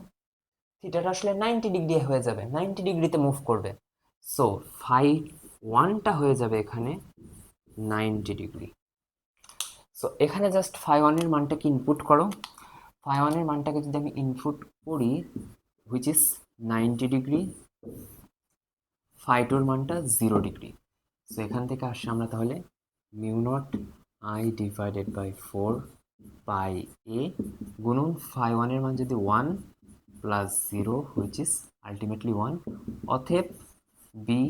থিটাটা আসলে 90 ডিগ্রি হয়ে যাবে, 90 ডিগ্রিতে মুভ করবে। সো ফাই ওয়ানটা হয়ে যাবে এখানে 90 ডিগ্রি। সো এখানে জাস্ট ফাই ওয়ানের মানটাকে ইনপুট করো। ফাই ওয়ানের মানটাকে যদি আমি ইনপুট করি, হুইচ ইজ 90 ডিগ্রি, ফাই টুর মানটা 0 ডিগ্রি। সো এখান থেকে আসছে আমরা তাহলে mu naught I divided by 4 pi a গুণন ফাই ওয়ানের মান যদি 1 প্লাস 0, হুইচ ইজ আলটিমেটলি 1, অতএব বি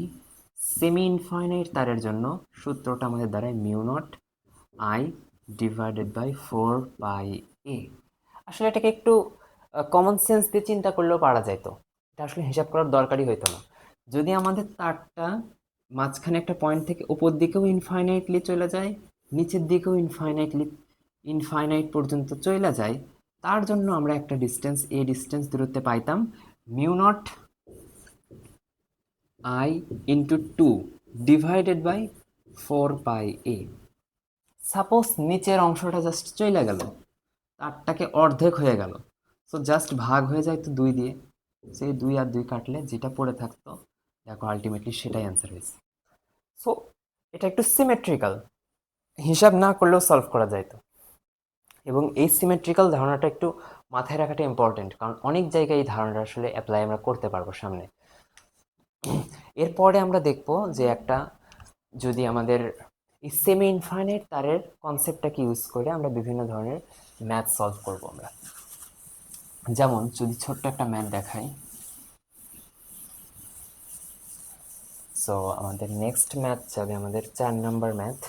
সেমি ইনফাইনাইট তারের জন্য সূত্রটা আমাদের দাঁড়ায় mu naught I divided by 4 pi a. আসলে এটাকে একটু কমন সেন্স দিয়ে চিন্তা করলেও পারা যেত, এটা আসলে হিসাব করার দরকারই হইতো না। যদি আমাদের তারটা মাঝখানে একটা পয়েন্ট থেকে উপর দিকেও ইনফাইনাইটলি চলে যায়, নিচের দিকেও ইনফাইনাইট পর্যন্ত চলে যায়, তার জন্য আমরা একটা ডিস্টেন্স, এ ডিস্টেন্স দূরত্বে পাইতাম mu naught I into 2 divided by 4 pi a. Suppose নিচের অংশটা জাস্ট চলে গেল, তারটাকে অর্ধেক হয়ে গেল, সো জাস্ট ভাগ হয়ে যায় তো 2 দিয়ে, সেই 2 আর 2 কাটলে যেটা পড়ে থাকতো, দেখো আলটিমেটলি সেটাই অ্যান্সার হয়েছে। সো এটা একটু সিমেট্রিক্যাল, হিসাব না করলেও সলভ করা যাইতো। এবং এই সিমেট্রিক্যাল ধারণাটা একটু মাথায় রাখাটা ইম্পর্টেন্ট, কারণ অনেক জায়গায় এই ধারণাটা আসলে অ্যাপ্লাই আমরা করতে পারবো সামনে। এরপরে আমরা দেখব যে একটা, যদি আমাদের এই সেমি ইনফাইনাইট তারের কনসেপ্টটাকে ইউজ করে আমরা বিভিন্ন ধরনের ম্যাথ সলভ করব আমরা। যেমন যদি ছোট্ট একটা ম্যাথ দেখাই, সো আমাদের নেক্সট ম্যাথ যাবে আমাদের 4 নম্বর ম্যাথ।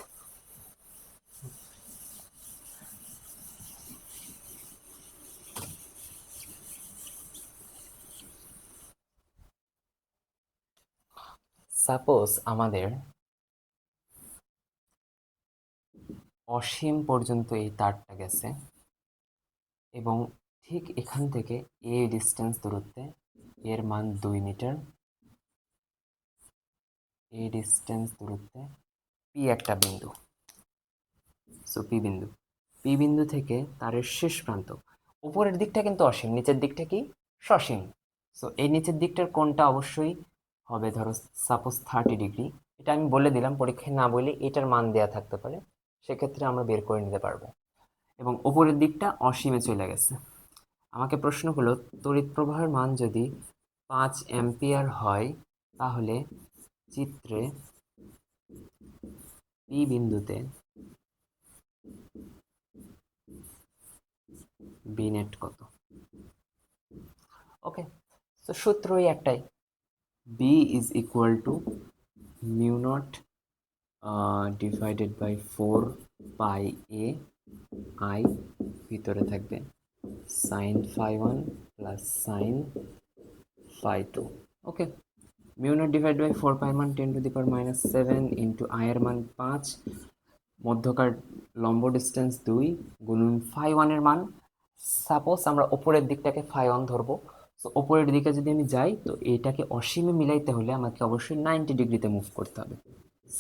সাপোজ আমাদের অসীম পর্যন্ত এই তারটা গেছে, এবং ঠিক এখান থেকে এ ডিস্টেন্স দূরত্বে, এর মান 2 মিটার, এই ডিস্টেন্স দূরত্বে পি একটা বিন্দু। সো পি বিন্দু, পি বিন্দু থেকে তারের শেষ প্রান্ত, উপরের দিকটা কিন্তু অসীম, নিচের দিকটা কি সসীম। সো এই নিচের দিকটার কোণটা অবশ্যই হবে ধরো সাপোজ 30 ডিগ্রি। এটা আমি বলে দিলাম, পরীক্ষায় না বলে এটার মান দেয়া থাকতে পারে, সেক্ষেত্রে আমরা বের করে নিতে পারবো। এবং উপরের দিকটা অসীমে চলে গেছে। আমাকে প্রশ্ন হলো, তড়িৎ প্রবাহের মান যদি 5 অ্যাম্পিয়ার হয়, তাহলে চিত্রে পি বিন্দুতে বি নেট কত? ওকে, তো সূত্রই একটাই, B is equal to mu naught divided by 4 pi a I, ভিতরে থাকবে sine phi one plus sine phi two. Okay, mu naught divide by 4 pi মান 10⁻⁻7 ইন্টু আই এর মান 5, মধ্যকার লম্ব ডিস্টেন্স 2 গুণন φ1 এর মান, সাপোজ আমরা ওপরের দিকটাকে φ1 ধরবো। সো ওপরের দিকে যদি আমি যাই তো এটাকে অসীমে মিলাইতে হলে আমাকে অবশ্যই 90 ডিগ্রিতে মুভ করতে হবে।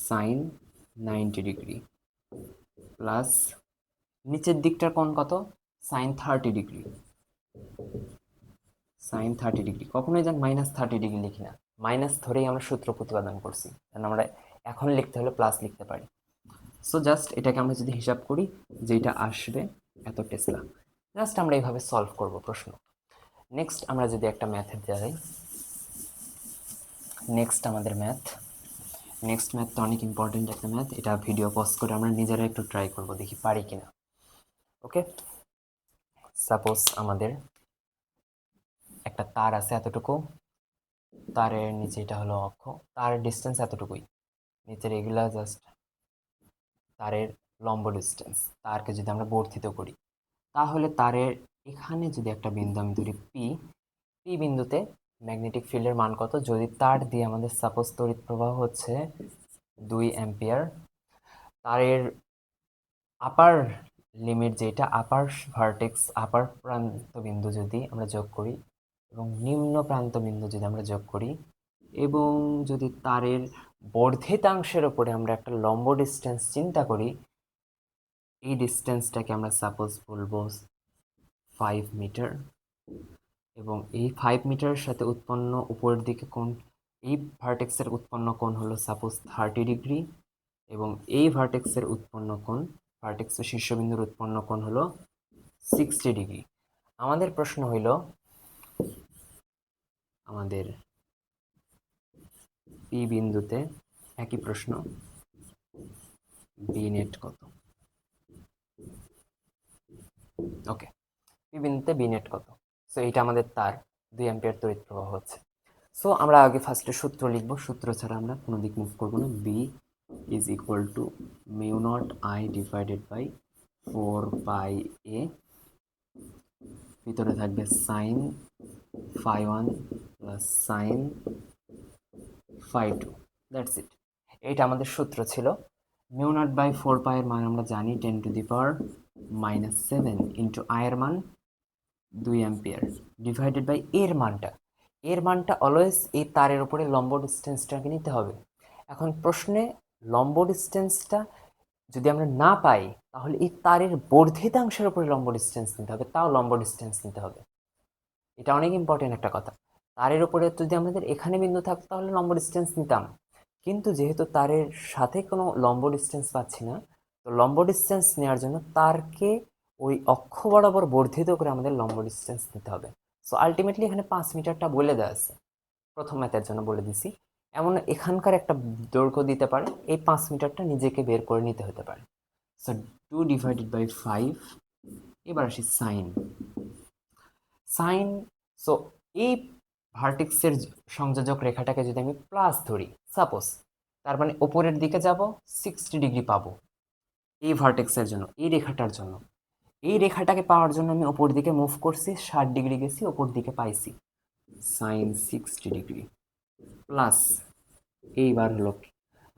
সাইন 90 ডিগ্রি প্লাস নিচের দিকটার কোণ কত, সাইন 30 ডিগ্রি। সাইন 30 ডিগ্রি কখনোই যেন -30 ডিগ্রি লিখি না, মাইনাস ধরেই আমরা সূত্র প্রতিপাদন করছি, কারণ আমরা এখন লিখতে হলে প্লাস লিখতে পারি। সো জাস্ট এটাকে আমরা যদি হিসাব করি যে এটা আসবে এত টেসলা, জাস্ট আমরা এইভাবে সলভ করব প্রশ্ন। নেক্সট আমরা যদি একটা ম্যাথে যাই, নেক্সট আমাদের ম্যাথটা অনেক ইম্পর্টেন্ট একটা ম্যাথ, এটা ভিডিও পজ করে আমরা নিজেরা একটু ট্রাই করব, দেখি পারি কিনা। ওকে, সাপোজ আমাদের একটা তার আছে এতটুকু, তারের নিচে এটা হলো অক্ষ, তার ডিস্টেন্স এতটুকুই, নিচের এগুলা জাস্ট তারের লম্ব ডিস্টেন্স। তারকে যদি আমরা বর্ধিত করি তাহলে তারের এখানে যদি একটা বিন্দু আমি ধরি পি বিন্দুতে ম্যাগনেটিক ফিল্ডের মান কত, যদি তার দিয়ে আমাদের সাপোজ তড়িৎ প্রবাহ হচ্ছে 2 অ্যাম্পিয়ার, তারের আপার লিমিট যেটা আপার ভার্টেক্স আপার প্রান্ত বিন্দু যদি আমরা যোগ করি এবং নিম্ন প্রান্ত বিন্দু যদি আমরা যোগ করি এবং যদি তারের বর্ধিতাংশের উপরে আমরা একটা লম্ব ডিস্টেন্স চিন্তা করি, এই ডিস্টেন্সটাকে আমরা সাপোজ বলবো 5 মিটার, এবং এই 5 মিটারের সাথে উৎপন্ন উপরের দিকে কোণ, এই ভার্টেক্সের উৎপন্ন কোণ হলো সাপোজ 30 ডিগ্রি, এবং এই ভার্টেক্সের উৎপন্ন কোণ, ভার্টেক্সের শীর্ষবিন্দুর উৎপন্ন কোণ হলো 60 ডিগ্রি। আমাদের প্রশ্ন হইল, আমাদের পি বিন্দুতে একই প্রশ্ন, বি নেট কত। ওকে, পি বিন্দুতে বি নেট কত। সো এটা আমাদের তার 2 অ্যাম্পিয়ার তড়িৎ প্রবাহ হচ্ছে। সো আমরা আগে ফার্স্টে সূত্র লিখবো, সূত্র ছাড়া আমরা কোনো দিক মুভ করবো না। B is equal to mu naught I divided by 4 pi এ, ভিতরে থাকবে sine φ1 plus sine φ2, that's it. এইটা আমাদের সূত্র ছিল। মিউ নট বাই 4 পাই এর মান আমরা জানি 10⁻⁻7 ইন্টু আই এর মান 2 অ্যাম্পিয়ার ডিভাইডেড বাই এর মানটা অলওয়েজ এই তারের উপরে লম্ব ডিস্টেন্সটাকে নিতে হবে। এখন প্রশ্নে লম্ব ডিস্টেন্সটা যদি আমরা না পাই তাহলে এই তারের বর্ধিতাংশের উপরে লম্ব ডিস্টেন্স নিতে হবে, তাও লম্ব ডিস্টেন্স নিতে হবে। এটা অনেক ইম্পর্টেন্ট একটা কথা। তারের উপরে যদি আমাদের এখানে বিন্দু থাকতো তাহলে লম্ব ডিস্টেন্স নিতাম, কিন্তু যেহেতু তারের সাথে কোনো লম্ব ডিস্টেন্স পাচ্ছি না, তো লম্ব ডিস্টেন্স নেওয়ার জন্য তারকে ওই অক্ষ বরাবর বর্ধিত করে আমাদের লম্ব ডিস্টেন্স নিতে হবে। সো আলটিমেটলি এখানে 5 মিটারটা বলে দেওয়া আছে, প্রথম ম্যাথের জন্য বলে দিছি। এমন এখানকার একটা দৈর্ঘ্য দিতে পারে, এই 5 মিটারটা নিজেকে বের করে নিতে হতে পারে। So 2 divided by 5। এবার আসি সাইন। সো এই ভার্টেক্সের সংযোজক রেখাটাকে যদি আমি প্লাস ধরি সাপোজ, তার মানে ওপরের দিকে যাব 60 ডিগ্রি পাবো এই ভার্টেক্সের জন্য, এই রেখাটার জন্য। এই রেখাটাকে পাওয়ার জন্য আমি ওপর দিকে মুভ করছি, 60 ডিগ্রি গেছি, ওপর দিকে পাইছি সাইন 60 ডিগ্রি প্লাস, এইবার হলো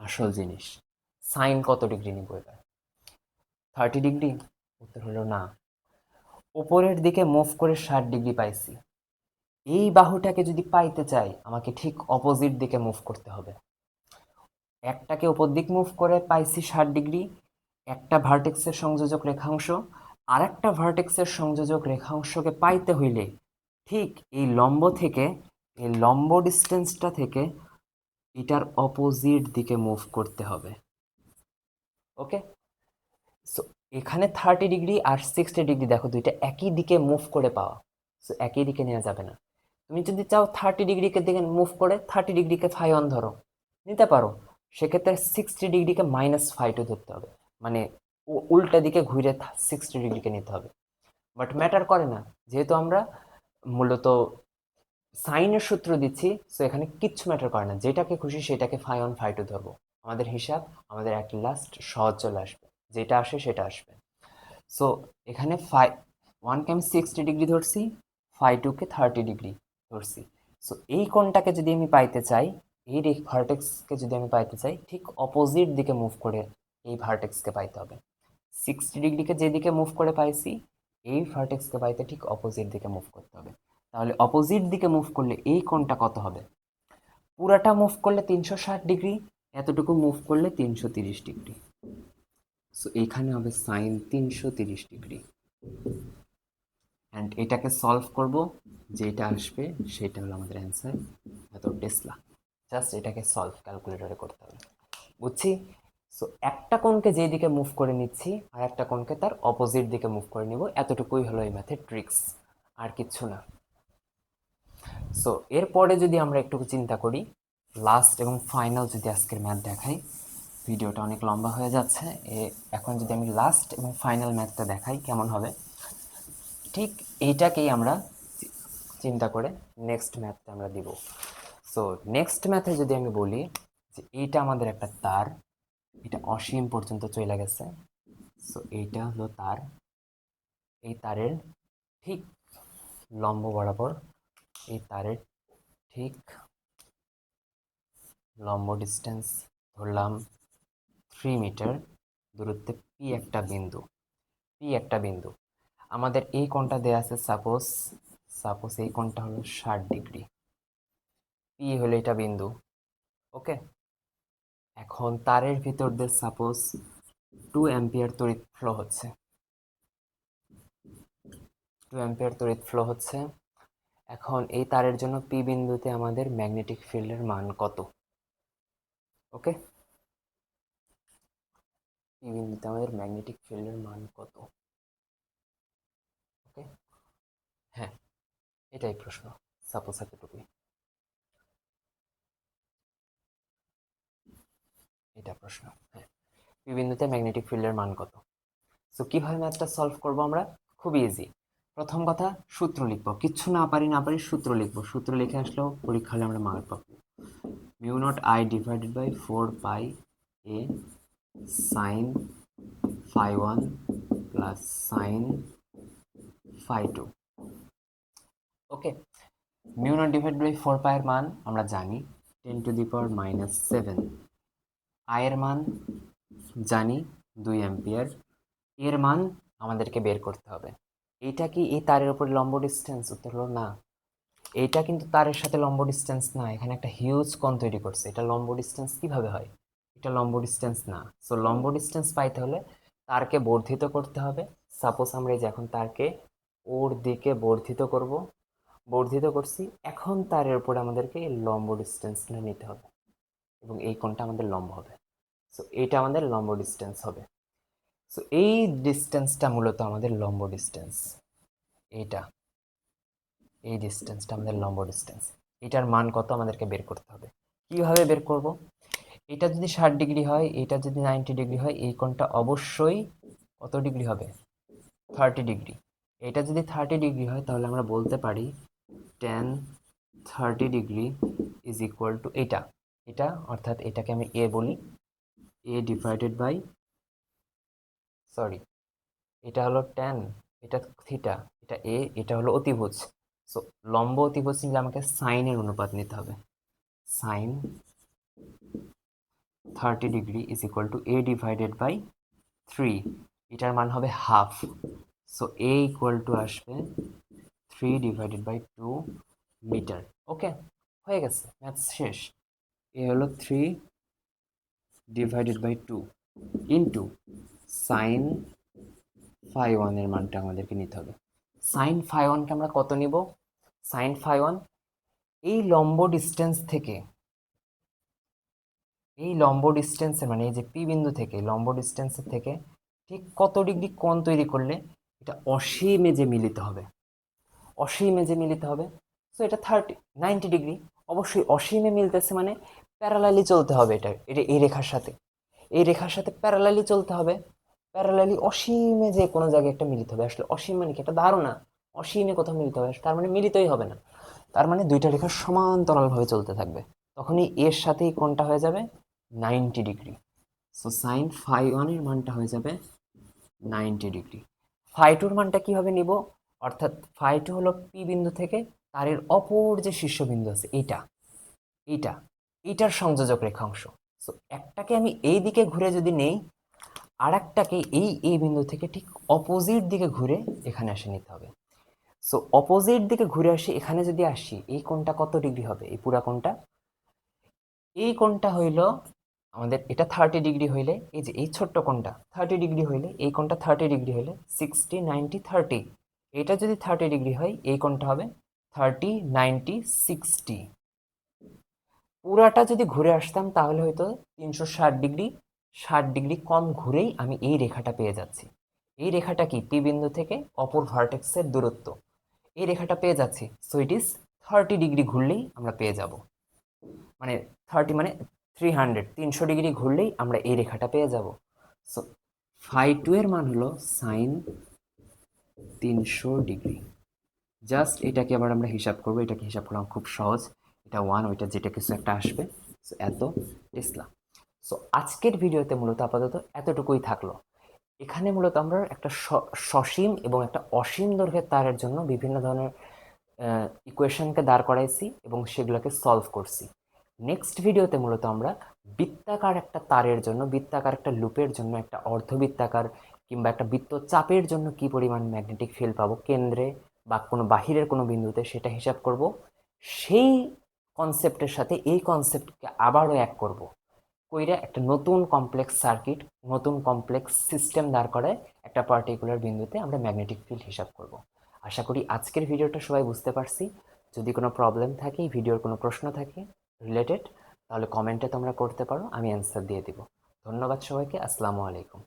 আসল জিনিস, সাইন কত ডিগ্রি নিব এবার, 30 ডিগ্রি? উত্তর হলো না, ওপরের দিকে মুভ করে 60 ডিগ্রি পাইছি। এই বাহুটাকে যদি পাইতে চাই আমাকে ঠিক অপোজিট দিকে মুভ করতে হবে। একটাকে উপর দিক মুভ করে পাইছি 60 ডিগ্রি, একটা ভার্টেক্সের সংযোজক রেখাংশ, আর একটা ভার্টেক্সের সংযোজক রেখাংশকে পাইতে হইলে ঠিক এই লম্ব থেকে, এই লম্ব ডিস্টেন্সটা থেকে এটার অপোজিট দিকে মুভ করতে হবে। ওকে, সো এখানে 30 ডিগ্রি আর 60 ডিগ্রি দেখো দুইটা একই দিকে মুভ করে পাওয়া, সো একই দিকে নেওয়া যাবে না। তুমি যদি চাও 30 ডিগ্রিকে দিকে মুভ করে 30 ডিগ্রিকে φ1 ধরো, নিতে পারো, সেক্ষেত্রে 60 ডিগ্রিকে -φ2 ধরতে হবে, মানে উল্টা দিকে ঘুরে 60 ডিগ্রিকে নিতে হবে। বাট ম্যাটার করে না, যেহেতু আমরা মূলত সাইনের সূত্র দিচ্ছি, সো এখানে কিচ্ছু ম্যাটার করে না, যেটাকে খুশি সেটাকে φ1 φ2 ধরবো। আমাদের হিসাব, আমাদের এক লাস্ট সহজ চলে আসবে, যেটা আসে সেটা আসবে। সো এখানে φ1কে আমি 60 ডিগ্রি ধরছি, φ2কে 30 ডিগ্রি ধরছি। সো এই কোণটাকে যদি আমি পাইতে চাই, এই ভার্টেক্সকে যদি আমি পাইতে চাই, ঠিক অপোজিট দিকে মুভ করে এই ভার্টেক্সকে পাইতে হবে। 60 ডিগ্রিকে যেদিকে মুভ করে পাইছি, এই ভার্টেক্সকে পাইতে ঠিক অপোজিট দিকে মুভ করতে হবে। তাহলে অপোজিট দিকে মুভ করলে এই কোণটা কত হবে? পুরাটা মুভ করলে 360 ডিগ্রি, এতটুকু মুভ করলে 330 ডিগ্রি। সো এইখানে হবে সাইন 330 ডিগ্রি। অ্যান্ড এটাকে সলভ করব, যেটা আসবে সেটা হলো আমাদের অ্যান্সার, এত টেসলা। জাস্ট এটাকে সলভ ক্যালকুলেটরে করতে হবে, বুঝছি? সো একটা কোণকে যেদিকে মুভ করে নিচ্ছি আর একটা কোণকে তার অপোজিট দিকে মুভ করে নিব, এতটুকুই হলো এই ম্যাথের ট্রিক্স, আর কিচ্ছু না। সো এরপরে যদি আমরা একটু চিন্তা করি, লাস্ট এবং ফাইনাল যদি আজকের ম্যাথ দেখাই, ভিডিওটা অনেক লম্বা হয়ে যাচ্ছে, এখন যদি আমি লাস্ট এবং ফাইনাল ম্যাথটা দেখাই কেমন হবে, ঠিক এইটাকেই আমরা চিন্তা করে নেক্সট ম্যাথটা আমরা দিব। সো নেক্সট ম্যাথে যদি আমি বলি যে এইটা আমাদের একটা তার, এটা অসীম পর্যন্ত চলে গেছে। সো এইটা হলো তার, এই তারের ঠিক লম্ব বরাবর, এই তারের ঠিক লম্ব ডিস্টেন্স ধরলাম 3 মিটার দূরত্বে পি একটা বিন্দু। আমাদের এই কোণটা দেয়া আছে, সাপোজ এই কোণটা হলো 60 ডিগ্রি, পি হলো এটা বিন্দু। ওকে, এখন তারের ভিতর দিয়ে সাপোজ 2 অ্যাম্পিয়ার তড়িৎ ফ্লো হচ্ছে। এখন এই তারের জন্য পি বিন্দুতে আমাদের ম্যাগনেটিক ফিল্ডের মান কত? ওকে, পি বিন্দুতে আমাদের ম্যাগনেটিক ফিল্ডের মান কত? ওকে, হ্যাঁ, এটাই প্রশ্ন, সাপোজ এতটুকুই, এটা প্রশ্ন। হ্যাঁ, পি বিন্দুতে ম্যাগনেটিক ফিল্ডের মান কত? সো কীভাবে ম্যাথটা সলভ করবো আমরা? খুবই ইজি। প্রথম কথা, সূত্র লিখবো, কিচ্ছু না পারি সূত্র লিখবো, সূত্র লিখে আসলেও পরীক্ষা হলে আমরা মার্ক পাবো। Mu naught I divided by 4 pi A sine phi one plus sine phi two. Okay, mu naught divided by 4 pi এর মান আমরা জানি 10⁻⁻7। আয়ের মান জানি 2 অ্যাম্পিয়ার। এর মান আমাদেরকে বের করতে হবে। এইটা কি এই তারের উপরে লম্ব ডিস্টেন্স? উত্তর হলো না। এইটা কিন্তু তারের সাথে লম্ব ডিস্টেন্স না, এখানে একটা হিউজ কোণ তৈরি করছে। এটা লম্ব ডিস্টেন্স কিভাবে হয়? এটা লম্ব ডিস্টেন্স না। সো লম্ব ডিস্টেন্স পাইতে হলে তারকে বর্ধিত করতে হবে। সাপোজ আমরা এই যে এখন তারকে ওর দিকে বর্ধিত করছি, এখন তারের উপরে আমাদেরকে লম্ব ডিস্টেন্সটা নিতে হবে এবং এই কোণটা আমাদের লম্ব হবে। সো এইটা আমাদের লম্ব ডিস্টেন্স হবে। সো এই ডিস্টেন্সটা মূলত আমাদের লম্ব ডিস্টেন্স। এইটা, এই ডিস্টেন্সটা আমাদের লম্ব ডিস্টেন্স। এটার মান কত আমাদেরকে বের করতে হবে। কিভাবে বের করব? এটা যদি 60 ডিগ্রি হয়, এটা যদি 90 ডিগ্রি হয়, এই কোণটা অবশ্যই কত ডিগ্রি হবে? 30 ডিগ্রি। এটা যদি 30 ডিগ্রি হয় তাহলে আমরা বলতে পারি ten 30 degree is equal two এটা অর্থাৎ এটাকে আমি এ বলি, এ ডিভাইডেড বাই, সরি, এটা হলো ট্যান, এটা থিটা, এটা এ, এটা হলো অতিভুজ। সো লম্ব অতিভুজ নিলে আমাকে সাইনের অনুপাত নিতে হবে। Sine 30 degree is equal to a divided by 3, এটার মান হবে half. So a equal to আসবে 3/2 মিটার। ওকে, হয়ে গেছে, ম্যাথস শেষ। এ হলো 3/2 ইন্টু সাইন ফাই ওয়ানের মানটা আমাদেরকে নিতে হবে। সাইন ফাই ওয়ানকে আমরা কত নিব? সাইন ফাই ওয়ান এই লম্ব ডিস্টেন্সের মানে এই যে পি বিন্দু থেকে লম্ব ডিস্টেন্সের থেকে ঠিক কত ডিগ্রি কোণ তৈরি করলে এটা অসীমে যে মিলিত হবে, সো এটা 90 ডিগ্রি। অবশ্যই অসীমে মিলতেছে মানে প্যারালালি চলতে হবে, এটা এই রেখার সাথে প্যারালালি চলতে হবে। প্যারালালি অসীমে যে কোনো জায়গায় একটা মিলিত হবে। আসলে অসীম মানে কি? একটা ধারণা, অসীমে কোথাও মিলিত হবে, তার মানে মিলিতই হবে না। তার মানে দুইটা রেখা সমান্তরালভাবে চলতে থাকবে, তখনই এর সাথেই কোণটা হয়ে যাবে 90 ডিগ্রি। সো সাইন ফাই ওয়ানের মানটা হয়ে যাবে 90 ডিগ্রি। ফাই টুর মানটা কীভাবে নিব? অর্থাৎ ফাই টু হলো পি বিন্দু থেকে তারের অপর যে শীর্ষবিন্দু আছে এইটা এইটা এইটার সংযোজক রেখাংশ। সো একটাকে আমি এই দিকে ঘুরে যদি নেই, আর একটাকে এই বিন্দু থেকে ঠিক অপোজিট দিকে ঘুরে এখানে এসে নিতে হবে। সো অপোজিট দিকে ঘুরে আসি, এখানে যদি আসি এই কোণটা কত ডিগ্রি হবে? এই পুরা কোণটা, এই কোণটা হইল আমাদের এটা 30 ডিগ্রি হইলে, এই যে এই ছোট্ট কোণটা 30 ডিগ্রি হইলে, এই কোণটা 30 ডিগ্রি হইলে 60, 90, 30, এটা যদি 30 ডিগ্রি হয় এই কোণটা হবে 30, 90, 60। পুরাটা যদি ঘুরে আসতাম তাহলে হয়তো 360 ডিগ্রি, 60 ডিগ্রি কম ঘুরেই আমি এই রেখাটা পেয়ে যাচ্ছি। এই রেখাটা কি? পি বিন্দু থেকে অপর ভার্টেক্সের দূরত্ব, এই রেখাটা পেয়ে যাচ্ছি। সো ইট ইজ 30 ডিগ্রি ঘুরলেই আমরা পেয়ে যাব, মানে 30 মানে 300 ঘুরলেই আমরা এই রেখাটা পেয়ে যাব। সো φ2 এর মান হলো সাইন 300 ডিগ্রি। জাস্ট এটাকে আবার আমরা হিসাব করবো, এটাকে হিসাব করা খুব সহজ। এটা 1, ওইটা যেটা কিছু একটা আসবে, সো এত টেসলা। সো আজকের ভিডিওতে মূলত আপাতত এতটুকুই থাকলো। এখানে মূলত আমরা একটা সসীম এবং একটা অসীম দৈর্ঘ্যের তারের জন্য বিভিন্ন ধরনের ইকুয়েশনকে দাঁড় করাইছি এবং সেগুলোকে সলভ করছি। নেক্সট ভিডিওতে মূলত আমরা বৃত্তাকার একটা তারের জন্য, বৃত্তাকার একটা লুপের জন্য, একটা অর্ধবৃত্তাকার কিংবা একটা বৃত্তচাপের জন্য কি পরিমাণ ম্যাগনেটিক ফিল্ড পাবো কেন্দ্রে বা কোনো বাহিরের কোনো বিন্দুতে, সেটা হিসাব করব। সেই কনসেপ্টের সাথে এই কনসেপ্টকে আবারও এক করব, কইরা একটা নতুন কমপ্লেক্স সার্কিট, নতুন কমপ্লেক্স সিস্টেম দাঁড় করায় একটা পার্টিকুলার বিন্দুতে আমরা ম্যাগনেটিক ফিল্ড হিসাব করব। আশা করি আজকের ভিডিওটা সবাই বুঝতে পারছি। যদি কোনো প্রবলেম থাকে, এই ভিডিওর কোনো প্রশ্ন থাকে রিলেটেড, তাহলে কমেন্টে তোমরা করতে পারো, আমি অ্যান্সার দিয়ে দিব। ধন্যবাদ সবাইকে। আসসালামু আলাইকুম।